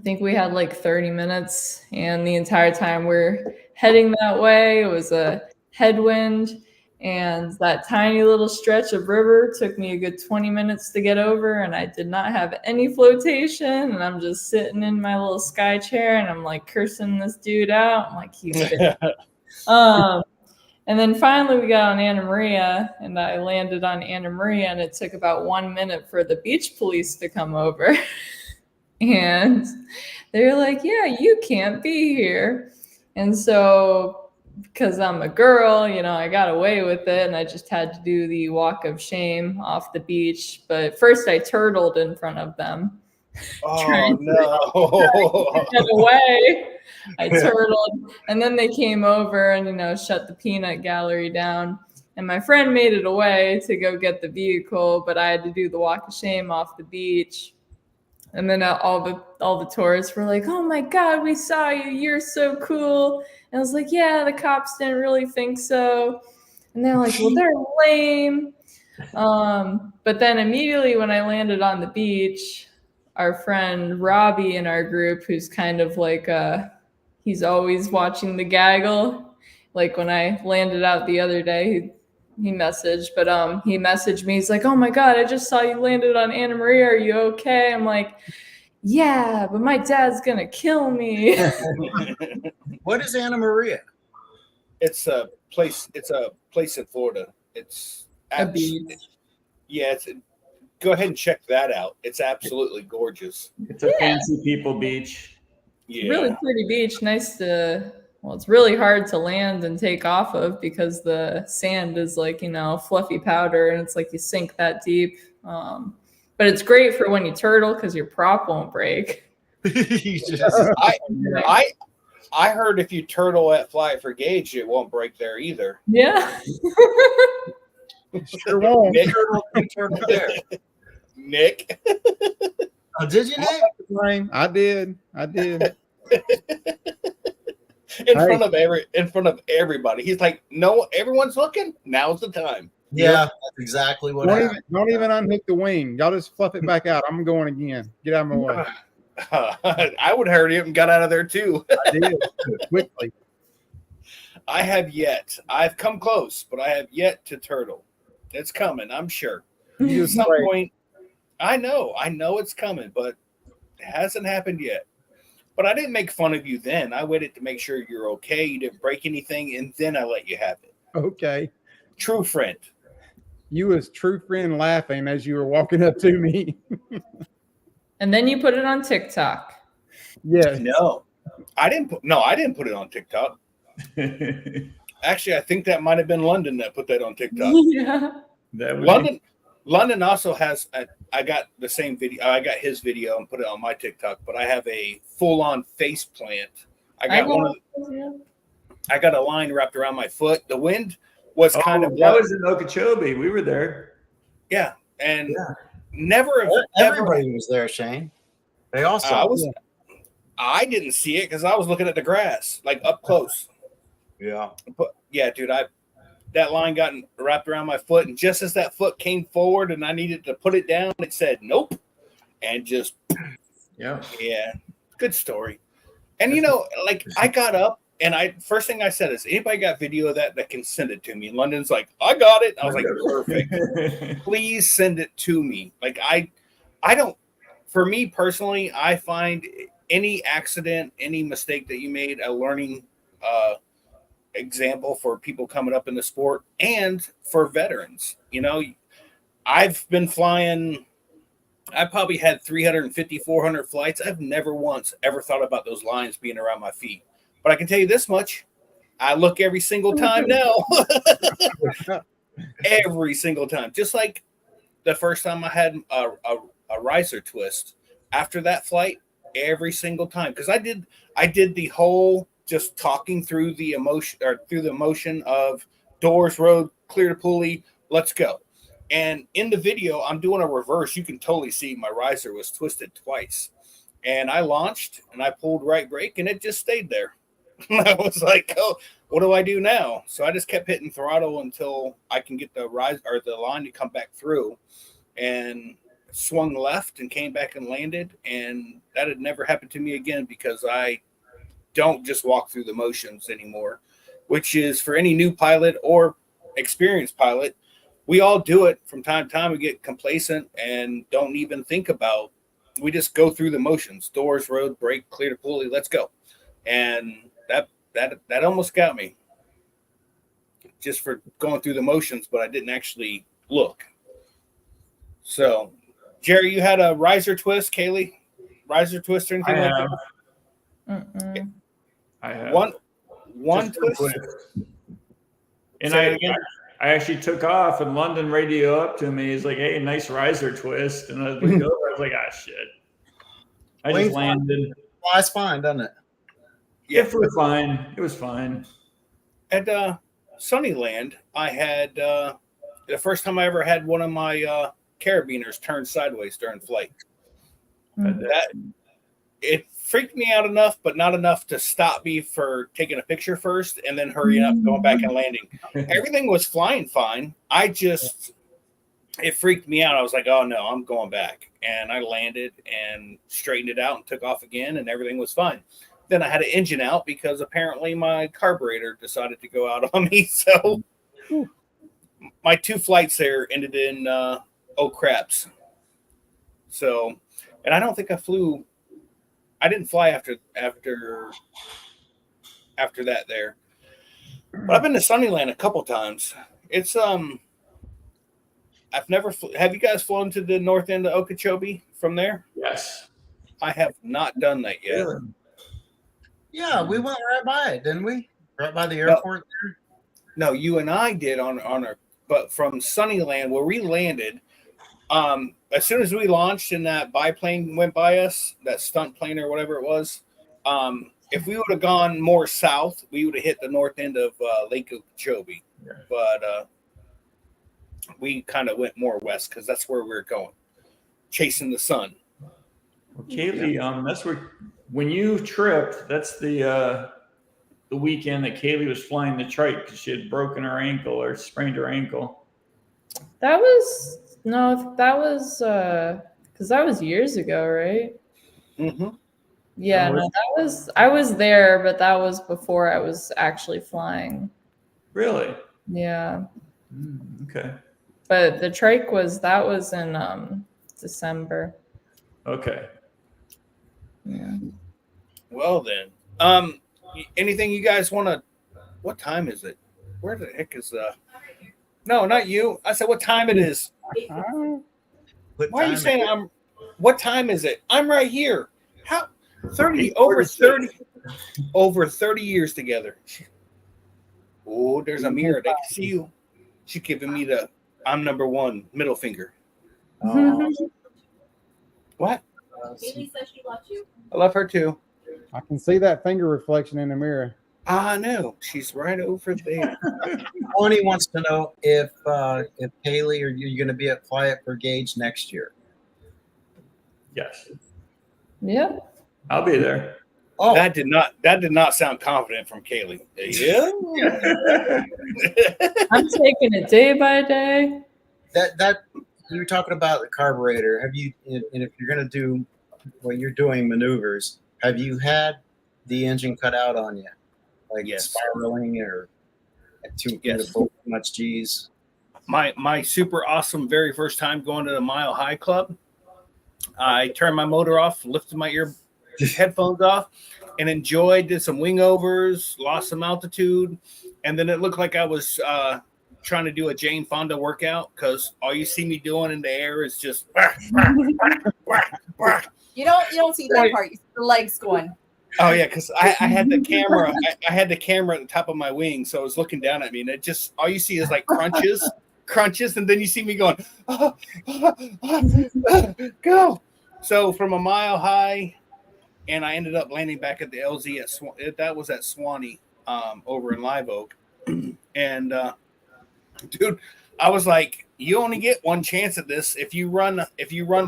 think we had like 30 minutes, and the entire time we're heading that way, it was a headwind. And that tiny little stretch of river took me a good 20 minutes to get over, and I did not have any flotation. And I'm just sitting in my little sky chair, and I'm like cursing this dude out. I'm like, he's big. And then finally we got on Anna Maria, and I landed on Anna Maria, and it took about 1 minute for the beach police to come over. And they're like, "Yeah, you can't be here." And so, because I'm a girl, I got away with it, and I just had to do the walk of shame off the beach. But first I turtled in front of them. Oh, no. Get away. I turtled, and then they came over and, shut the peanut gallery down. And my friend made it away to go get the vehicle, but I had to do the walk of shame off the beach. And then all the tourists were like, "Oh my God, we saw you. You're so cool." And I was like, "Yeah, the cops didn't really think so." And they're like, "Well, they're lame." But then immediately when I landed on the beach, our friend Robbie in our group, who's kind of like, he's always watching the gaggle. Like when I landed out the other day, he messaged, but he messaged me. He's like, "Oh my God, I just saw you landed on Anna Maria. Are you okay?" I'm like, "Yeah, but my dad's gonna kill me." What is Anna Maria? It's a place in Florida. It's A beach. Yeah, go ahead and check that out. It's absolutely gorgeous. It's a fancy people beach. Yeah. Really pretty beach. Nice well, it's really hard to land and take off of because the sand is like, fluffy powder, and it's like you sink that deep. But it's great for when you turtle because your prop won't break. I heard if you turtle at Fly for Gauge, it won't break there either. Yeah. Sure won't. Turtle there. Nick. Oh, did you, Nick? I did. In front of everybody. He's like, "No, everyone's looking. Now's the time." Yeah, that's exactly what happened. Don't even unhook the wing. Y'all just fluff it back out. I'm going again. Get out of my way. I would hurry up and got out of there too. I did quickly. I have yet. I've come close, but I have yet to turtle. It's coming, I'm sure. At some point, I know it's coming, but it hasn't happened yet. But I didn't make fun of you then. I waited to make sure you're okay, you didn't break anything, and then I let you have it. Okay. True friend. You was true friend laughing as you were walking up to me. And then you put it on TikTok. Yes. No, I didn't put it on TikTok. Actually, I think that might have been London that put that on TikTok. Yeah. London also has. I got the same video. I got his video and put it on my TikTok. But I have a full-on face plant. I got a line wrapped around my foot. The wind was kind of. That was in Okeechobee. We were there. Yeah, and never. Everybody was there, Shane. They all saw. I didn't see it because I was looking at the grass, like up close. Yeah. But yeah, dude, that line got wrapped around my foot, and just as that foot came forward and I needed to put it down, it said nope, and just yeah, good story. And like I got up and first thing I said is, anybody got video of that can send it to me? And London's like, I got it. I was like, perfect. Please send it to me. Like I don't. For me personally, I find any accident, any mistake that you made a learning example for people coming up in the sport and for veterans. I've been flying. I probably had 350, 400 flights. I've never once ever thought about those lines being around my feet. But I can tell you this much. I look every single time now. Every single time. Just like the first time I had a riser twist. After that flight, every single time, because I did the whole just talking through the emotion of doors, road, clear to pulley, let's go. And in the video, I'm doing a reverse. You can totally see my riser was twisted twice. And I launched and I pulled right brake and it just stayed there. I was like, oh, what do I do now? So I just kept hitting throttle until I can get the line to come back through, and swung left and came back and landed. And that had never happened to me again, because I don't just walk through the motions anymore, which is for any new pilot or experienced pilot. We all do it from time to time. We get complacent and don't even think about, we just go through the motions, doors, road, brake, clear to pulley, let's go. And that almost got me just for going through the motions, but I didn't actually look. So Jerry, you had a riser twist, Kaleigh? Riser twist or anything like that? Mm-mm. I have one twist. And I actually took off, and London radio up to me. He's like, "Hey, nice riser twist." And I was like, I was like, "Ah, shit." I just landed. Flies fine, doesn't it? Yeah, it was fine. It was fine. At Sunnyland, I had the first time I ever had one of my carabiners turn sideways during flight. That it freaked me out enough, but not enough to stop me for taking a picture first and then hurrying up, going back and landing. Everything was flying fine. It freaked me out. I was like, oh no, I'm going back. And I landed and straightened it out and took off again, and everything was fine. Then I had an engine out because apparently my carburetor decided to go out on me. So my 2 flights there ended in oh craps. So, and I don't think I didn't fly after that there. But I've been to Sunnyland a couple times. It's I've never have you guys flown to the north end of Okeechobee from there? Yes. I have not done that yet. Really? Yeah, we went right by it, didn't we? Right by the airport there? No, you and I did on our, but from Sunnyland where we landed, as soon as we launched and that biplane went by us, that stunt plane or whatever it was, if we would have gone more south, we would have hit the north end of Lake Okeechobee. Yeah. But we kind of went more west because that's where we were going, chasing the sun. Well, Kaleigh, that's where, when you tripped, that's the weekend that Kaleigh was flying the trike because she had broken her ankle or sprained her ankle. That was because that was years ago, right? Mm-hmm. Yeah, no, I was there, but that was before I was actually flying. Really? Yeah. Okay. But the trike was in December. Okay. Yeah. Well then, anything you guys want to? What time is it? Where the heck is No, not you. I said what time it is. Why are you saying I'm? What time is it? I'm right here. How 30 over 30 years together. Oh, there's a mirror. They can see you. She's giving me the I'm number one middle finger. What? Kaleigh says she loves you. I love her too. I can see that finger reflection in the mirror. I know. She's right over there. Tony wants to know if Kaleigh, are you going to be at Fly Up for Gauge next year? Yes. Yeah. I'll be there. Oh, That did not sound confident from Kaleigh. Yeah. I'm taking it day by day. that you were talking about the carburetor. Have you? And if you're going to do when you're doing maneuvers, have you had the engine cut out on you, like Yes. spiraling or too much G's? My super awesome very first time going to the Mile High Club, I turned my motor off, lifted my headphones off, and did some wing overs, lost some altitude, and then it looked like I was trying to do a Jane Fonda workout because all you see me doing in the air is just. You don't see that part. You see the legs going. Oh yeah, because I had the camera. I had the camera at the top of my wing, so it was looking down at me, and it just all you see is like crunches, and then you see me going, go. So from a mile high, and I ended up landing back at the LZ that was at Swanee, over in Live Oak, and dude, I was like, you only get one chance at this. If you run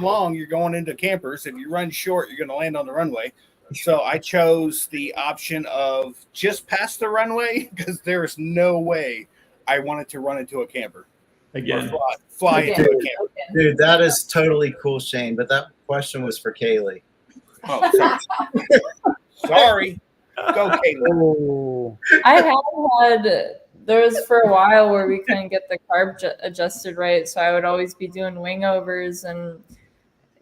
long, you're going into campers. If you run short, you're going to land on the runway. So I chose the option of just past the runway because there's no way I wanted to run into a camper. Again. Fly into a camper. Dude, that is totally cool, Shane. But that question was for Kaleigh. Oh, sorry. Go, Kaleigh. Oh, I have had there was for a while where we couldn't get the carb adjusted right, so I would always be doing wing overs and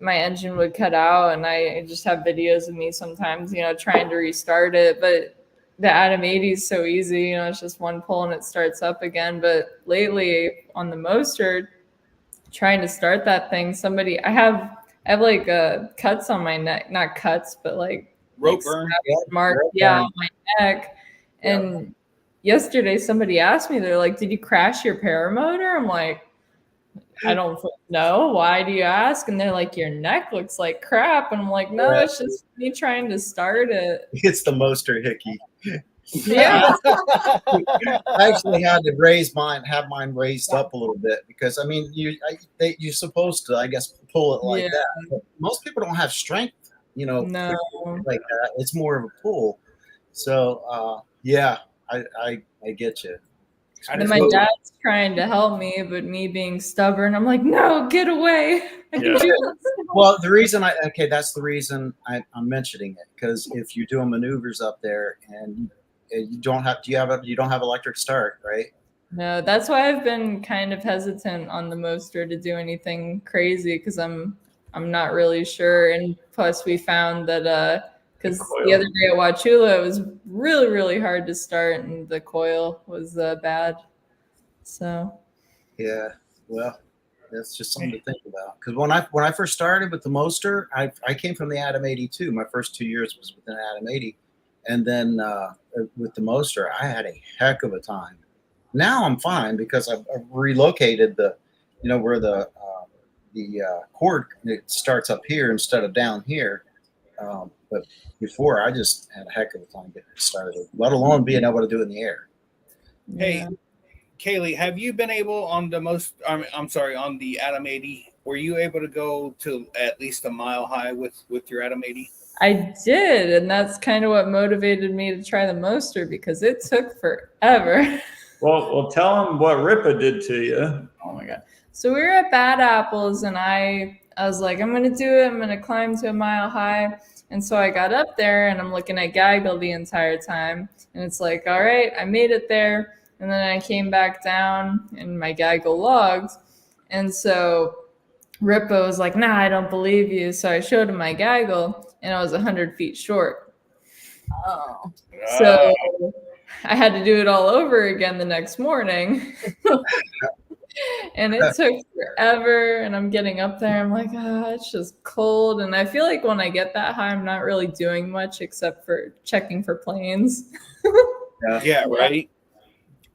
my engine would cut out, and I just have videos of me sometimes, trying to restart it. But the Atom 80 is so easy, it's just one pull and it starts up again. But lately on the Moster, trying to start that thing, I have like cuts on my neck, not cuts, but like Rope burn. Mark, on my neck. And yesterday somebody asked me, they're like, did you crash your paramotor? I'm like, I don't know. Why do you ask? And they're like, your neck looks like crap. And I'm like, no, it's just me trying to start it. It's the Moster hickey. Yeah. I actually had to have mine raised up a little bit because you're supposed to, I guess, pull it like that. But most people don't have strength, No. like that. It's more of a pull. So I get you. And my dad's trying to help me, but me being stubborn, I'm like, no, get away. Well, that's the reason I'm mentioning it, because if you're doing maneuvers up there and you don't have electric start, right? No, that's why I've been kind of hesitant on the Moster to do anything crazy because I'm not really sure. And plus, we found that because the other day at Wauchula, it was really, really hard to start, and the coil was bad. So. Yeah. Well, that's just something to think about. Because when I first started with the Moster, I came from the Atom 82. My first 2 years was with an Atom 80, and then with the Moster, I had a heck of a time. Now I'm fine because I've relocated where the cord it starts up here instead of down here. But before, I just had a heck of a time getting it started, let alone being able to do it in the air. Hey, Kaleigh, have you been able on the on the Atom 80, were you able to go to at least a mile high with your Atom 80? I did, and that's kind of what motivated me to try the Moster because it took forever. Well, tell them what Ripa did to you. Oh my God. So we were at Bad Apples, and I was like, I'm going to do it. I'm going to climb to a mile high. And so I got up there and I'm looking at Gaggle the entire time. And it's like, all right, I made it there. And then I came back down and my Gaggle logged. And so Rippo was like, nah, I don't believe you. So I showed him my Gaggle and I was 100 feet short. Oh. So I had to do it all over again the next morning. And it took forever. And I'm getting up there. I'm like, it's just cold. And I feel like when I get that high, I'm not really doing much except for checking for planes. Yeah, right.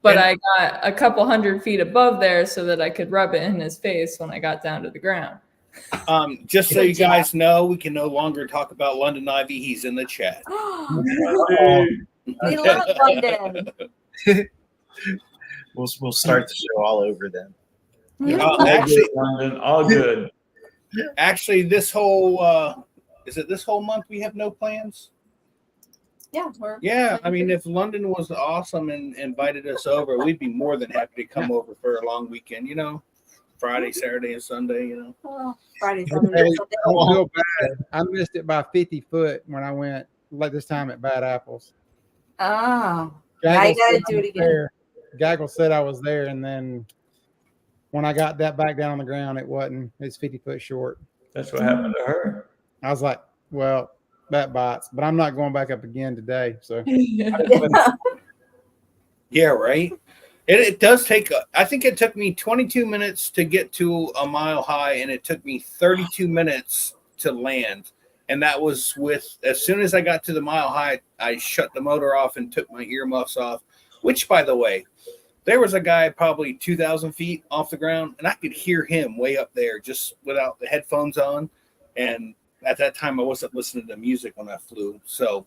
But I got a couple 100 feet above there so that I could rub it in his face when I got down to the ground. Just so you guys know, we can no longer talk about London Ivy. He's in the chat. We love London. We'll start the show all over then. Actually, London, all good. Actually, this whole is it this whole month we have no plans? Yeah, I mean, if London was awesome and invited us over, we'd be more than happy to come over for a long weekend. You know, Friday, Saturday, and Sunday. You know, Friday, Hey, Saturday. I don't feel bad. I missed it by 50 foot when I went like this time at Bad Apples. Oh, Gaggle I gotta said do I it was again. there. Gaggle said I was there, and then when I got that back down on the ground, it wasn't. It's 50 foot short. That's what happened to her. I was like, well, that bites, but I'm not going back up again today. So yeah, right. It does take. I think it took me 22 minutes to get to a mile high, and it took me 32 minutes to land. And that was with as soon as I got to the mile high, I shut the motor off and took my earmuffs off. Which, by the way, there was a guy probably 2,000 feet off the ground, and I could hear him way up there just without the headphones on. And at that time, I wasn't listening to music when I flew. So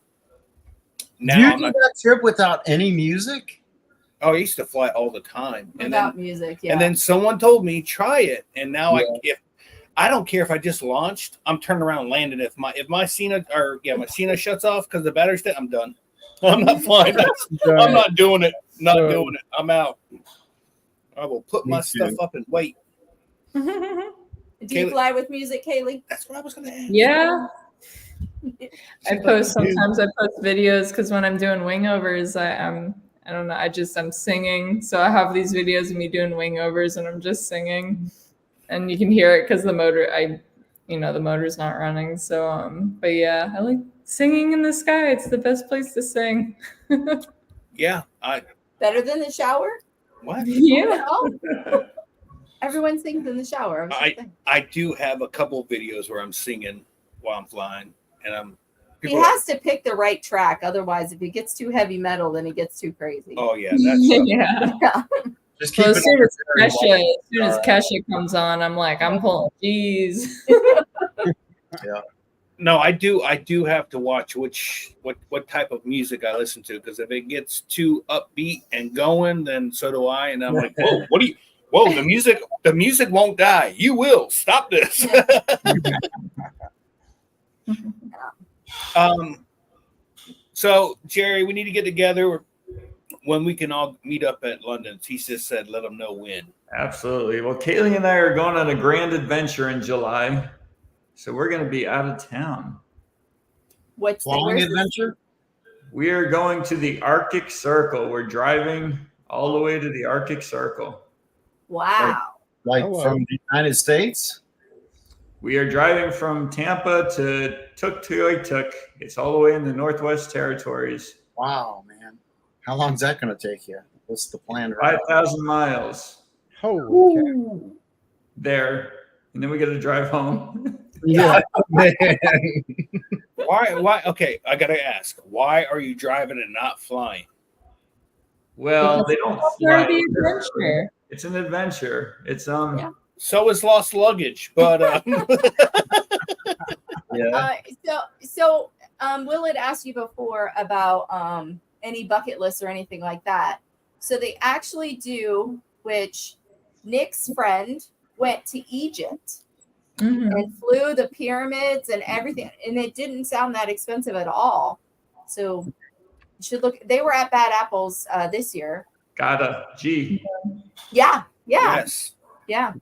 now You I'm did not. that trip without any music? Oh, I used to fly all the time. And Without then, music, yeah. and then someone told me try it, and now Yeah. I don't care if I just launched, I'm turning around and landing. If my Cena shuts off because the battery's dead, I'm done. I'm not flying. I'm not doing it. Not doing it. I'm out. I will put my stuff up and wait. Do you Kaleigh- fly with music, Kaleigh? That's what I was going to ask. Yeah. I post videos because when I'm doing wingovers, I don't know, I'm singing. So I have these videos of me doing wingovers and I'm just singing. And you can hear it because the motor's not running. So but yeah, I like singing in the sky. It's the best place to sing. Yeah. Better than the shower? What? Yeah. Oh. Everyone sings in the shower. I do have a couple videos where I'm singing while I'm flying, and he has to pick the right track. Otherwise, if it gets too heavy metal, then it gets too crazy. Oh yeah, that's Just keep Well, it as soon as Kesha comes on, I'm like, I'm pulling G's. Yeah. No, I do have to watch what type of music I listen to, because if it gets too upbeat and going, then so do I. And I'm like, whoa, the music won't die. You will stop this. So Jerry, we need to get together when we can all meet up at London. He just said, let them know when. Absolutely. Well, Kaleigh and I are going on a grand adventure in July. So we're going to be out of town. What's flying adventure? We are going to the Arctic Circle. We're driving all the way to the Arctic Circle. Wow. Like from the United States? We are driving from Tampa to Tuktoyaktuk. It's all the way in the Northwest Territories. Wow, man. How long is that going to take you? What's the plan? 5,000 miles. Holy cow. There. And then we got to drive home. Yeah. Why? Okay, I got to ask. Why are you driving and not flying? Well, they don't For fly. the adventure. It's an adventure. It's Yeah. So is lost luggage, but Yeah. So Will had asked you before about any bucket lists or anything like that. So they actually do, which Nick's friend went to Egypt and flew the pyramids and everything, and it didn't sound that expensive at all. So you should look. They were at Bad Apples this year. G. Yeah. yes. Yeah.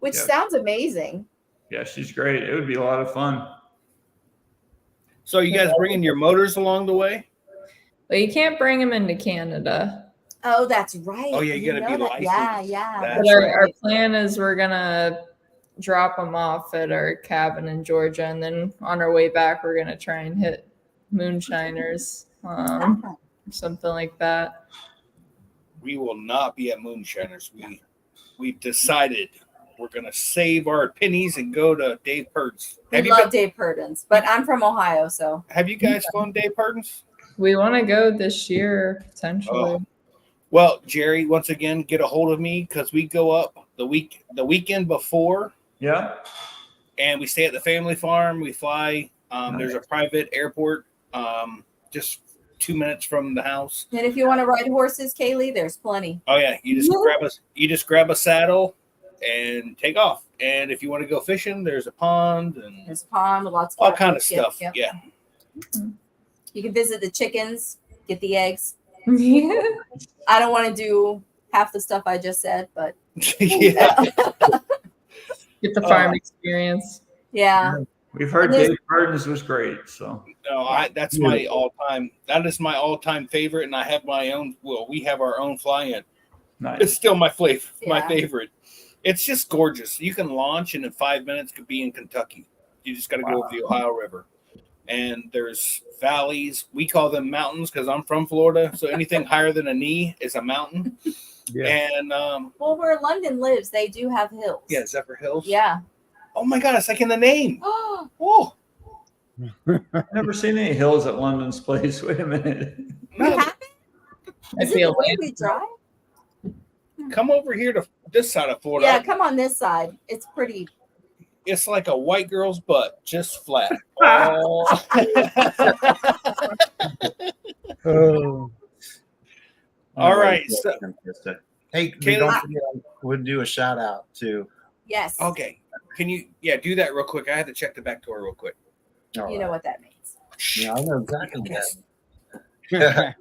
Which Yep. sounds amazing. Yeah, she's great. It would be a lot of fun. So you guys bringing your motors along the way? But you can't bring them into Canada. Oh, that's right. Oh, yeah, you gotta be know that. licensed. Yeah. That's But That's our right. plan is we're gonna drop them off at our cabin in Georgia, and then on our way back, we're gonna try and hit Moonshiners, something like that. We will not be at Moonshiners. We've decided we're gonna save our pennies and go to Dave Purdon's. We love Dave Purdon's, but I'm from Ohio, so. Have you guys flown Dave Purdon's? We want to go this year potentially. Oh. Well, Jerry, once again, get a hold of me because we go up the weekend before. Yeah. And we stay at the family farm. We fly. There's a private airport just 2 minutes from the house. And if you want to ride horses, Kaleigh, there's plenty. Oh yeah, you just grab a saddle and take off. And if you want to go fishing, there's a pond and There's a pond with lots of all kind of stuff. Yep. Yeah. You can visit the chickens, get the eggs. Yeah. I don't want to do half the stuff I just said, but Yeah. Get the farm experience. yeah. We've heard And there's- Dave Purdon's was great. So No, that's my all-time. That is my all-time favorite, and I have my own. Well, we have our own fly-in. It's nice. still my flavor, my Yeah. favorite. It's just gorgeous. You can launch, and in 5 minutes could be in Kentucky. You just got to go over the Ohio River, and there's valleys. We call them mountains because I'm from Florida. So anything higher than a knee is a mountain. Yeah. And Well, where London lives, they do have hills. yeah, Zephyr Hills. Yeah. Oh my God, it's like in the name. Oh, Oh, I've never seen any hills at London's place. Wait a minute. you no, haven't? I Is it feel the way bad. we drive? come over here to this side of Florida. Yeah, come on this side. It's pretty. It's like a white girl's butt, just flat. Oh. Oh, All right. So, Hey, Kaleigh- don't forget, we'll do a shout out to. Yes. okay. Can you, do that real quick? I had to check the back door real quick. You know what that means. Yeah, I know exactly what.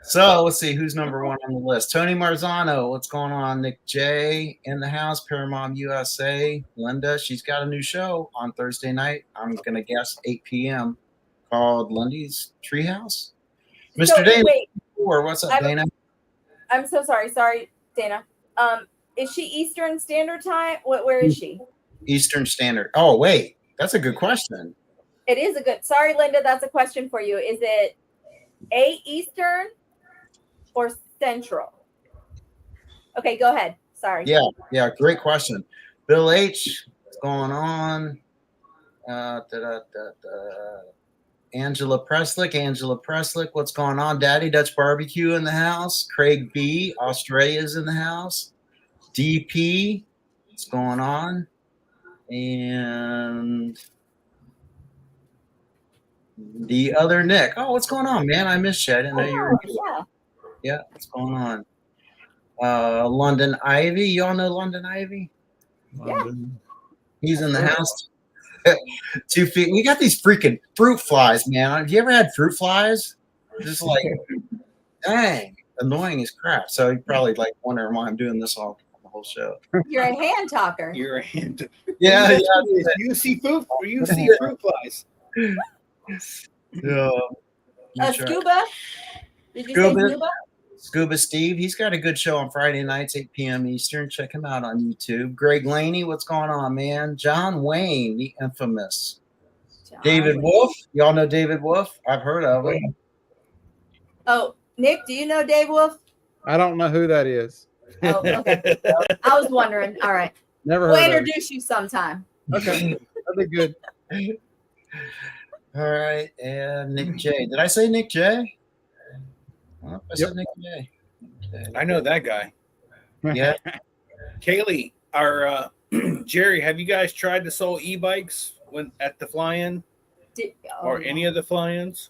So let's see who's number one on the list. Tony Marzano, what's going on? Nick J in the house. Paramount USA. Linda, she's got a new show on Thursday night. I'm gonna guess 8 p.m. called Lundy's Treehouse. Mr. So, Dana, wait, what's up, Dana? I'm so sorry. Sorry, Dana. Is she Eastern Standard Time? Where is she? Eastern Standard. Oh, wait, that's a good question. It is a good. Sorry, Linda. That's a question for you. Is it 8 Eastern or Central? Okay, go ahead. Sorry. Yeah, great question. Bill H, what's going on? Angela Preslick, what's going on? Daddy Dutch Barbecue in the house. Craig B, Australia's in the house. DP, what's going on? And the other Nick. Oh, what's going on, man? I missed you. I didn't know you were here. Yeah. Yeah, what's going on? London Ivy. Y'all know London Ivy? London. He's in the house. 2 feet. We got these freaking fruit flies, man. Have you ever had fruit flies? Just like, dang, annoying as crap. So you probably like wondering why I'm doing this all the whole show. You're a hand talker. You're a hand. Yeah, You see fruit flies. yeah. Scuba? Did you say Scuba? Scuba? Scuba Steve, he's got a good show on Friday nights, 8 p.m. Eastern. Check him out on YouTube. Greg Laney, what's going on, man? John Wayne, the infamous. David Wolf, y'all know David Wolf? I've heard of him. Oh, Nick, do you know Dave Wolf? I don't know who that is. Oh, okay. I was wondering. All right. Never We'll heard of him. introduce you sometime. Okay, that'd be good. All right, and Nick J. Did I say Nick J? Well, I said Nick J. Okay. I know that guy. Yeah. Kaleigh, our Jerry, have you guys tried the Soul e-bikes when at the fly-in or any of the fly-ins?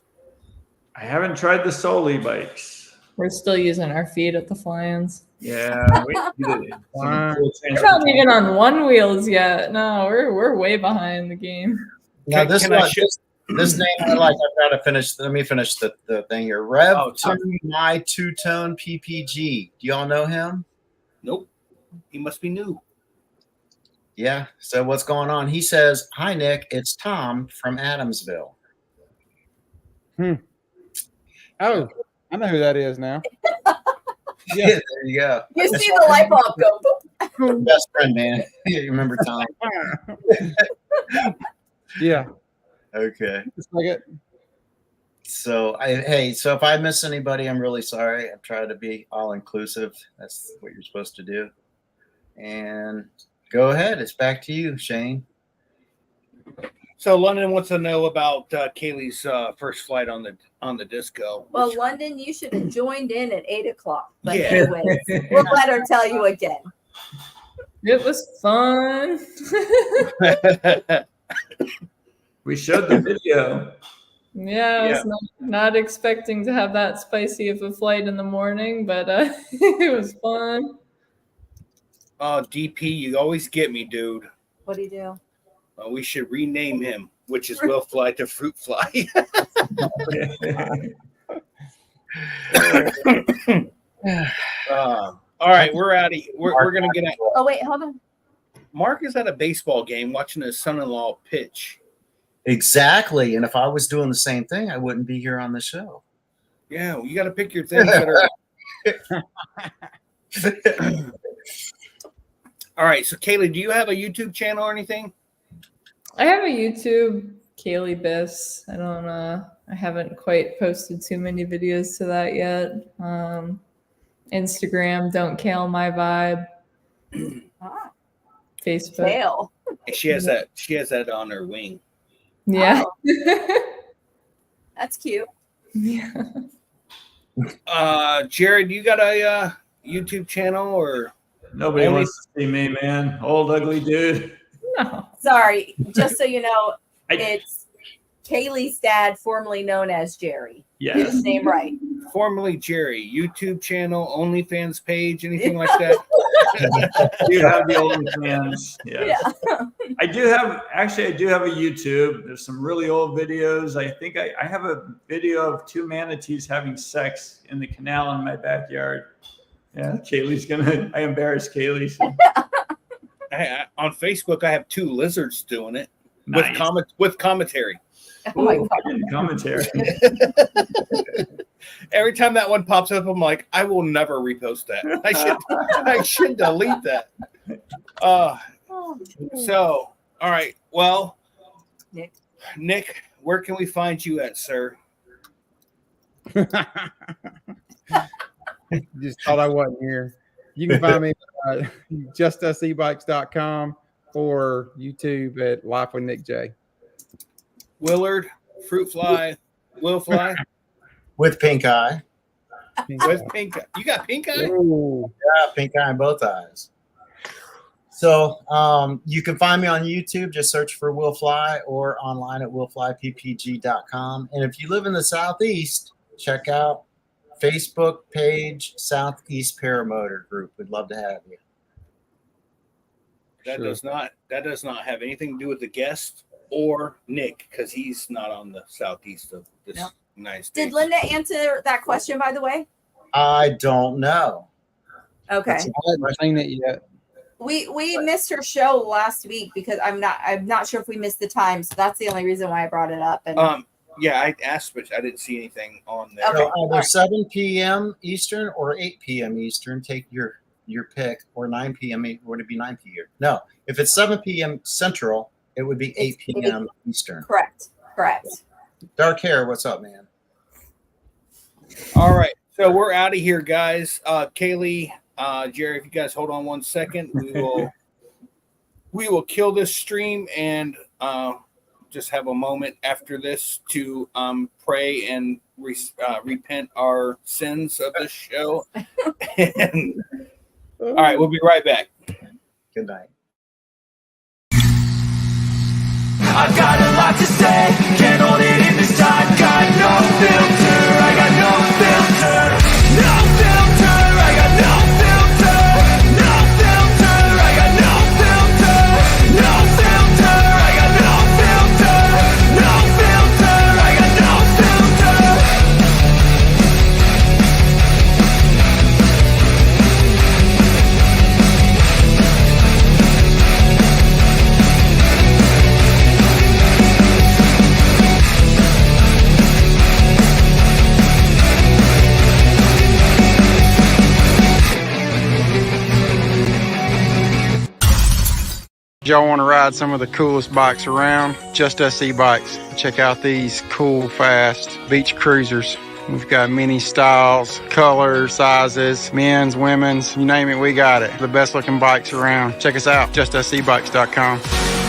I haven't tried the Soli bikes. We're still using our feet at the fly-ins. Yeah, we did it. Wow. We're not even on one wheels yet. No, we're way behind the game. Now this Can I one, ship- this name I like. I've got to finish. Let me finish the thing here. Rev Oh, tough. My two-tone PPG. Do y'all know him? Nope. He must be new. Yeah. So what's going on? He says, "Hi Nick, it's Tom from Adamsville." Oh, I know who that is now. Yeah, there you go. You see the light bulb go. Boop. Best friend, man. You remember Tom? Yeah. Okay. Just like it. So so if I miss anybody, I'm really sorry. I try to be all inclusive. That's what you're supposed to do. And go ahead. It's back to you, Shane. So London wants to know about Kaleigh's first flight on the disco. Well, London, you should have joined in at 8:00. But Yeah. anyways, we'll let her tell you again. It was fun. We showed the video. Yeah, I was not expecting to have that spicy of a flight in the morning, but it was fun. Oh, DP, you always get me, dude. What do you do? We should rename him, which is Will Fly to Fruit Fly. All right, we're out of here. We're going to get out. Oh, wait, hold on. Mark is at a baseball game watching his son-in-law pitch. Exactly. And if I was doing the same thing, I wouldn't be here on the show. Yeah, well, you got to pick your things that are. All right, so Kaleigh, do you have a YouTube channel or anything? I have a YouTube, Kaleigh Biss. I haven't quite posted too many videos to that yet. Instagram, Don't Kale My Vibe. Facebook. Kale. She has that on her wing. Yeah. That's cute. Yeah. Jared, you got a YouTube channel or? Nobody wants to see me, man. Old ugly dude. No. Sorry, just so you know, I- it's Kaleigh's dad, formerly known as Jerry. Get Yes. his name right. Formerly Jerry, YouTube channel, OnlyFans page, anything like that? You have the OnlyFans. Yes. Yeah. I do have a YouTube. There's some really old videos. I think I have a video of two manatees having sex in the canal in my backyard. Yeah, I embarrassed Kaleigh. So. On Facebook, I have two lizards doing it Nice. with commentary. Oh my Ooh, God. commentary. Every time that one pops up, I'm like, I will never repost that. I should delete that. So, all right. Well, Nick, where can we find you at, sir? Just thought I wasn't here. You can find me at justusebikes.com or YouTube at Life with Nick J. Willard, Fruit Fly, Will Fly With pink eye. with pink eye. You got pink eye? Ooh. Yeah, pink eye in both eyes. So you can find me on YouTube. Just search for Will Fly or online at willflyppg.com. And if you live in the Southeast, check out Facebook page Southeast Paramotor Group. We'd love to have you. That does not have anything to do with the guest or Nick, because he's not on the southeast of this United States. Did Linda answer that question, by the way? I don't know. Okay. I haven't seen it yet. We missed her show last week because I'm not sure if we missed the time, so that's the only reason why I brought it up. And Yeah, I asked, but I didn't see anything on there. Okay. So either 7 p.m. Eastern or 8 p.m. Eastern. Take your pick. Or 9 p.m. Would it be 9 p.m.? No. If it's 7 p.m. Central, it would be 8 p.m. Eastern. Correct. Dark hair, what's up, man? All right, so we're out of here, guys. Kaleigh, Jerry, if you guys hold on 1 second, we will kill this stream and just have a moment after this to pray and repent our sins of this show. And, all right, we'll be right back. Good night. I've got a lot to say, can't hold it in this time. Got no filter, I got no filter. No filter, I got no filter. No filter, I got no filter. No filter, I got no filter. No filter, I got no filter. Y'all want to ride some of the coolest bikes around? Just Us e-bikes. Check out these cool, fast beach cruisers. We've got many styles, colors, sizes, men's, women's, you name it, we got it. The best looking bikes around. Check us out, justusebikes.com.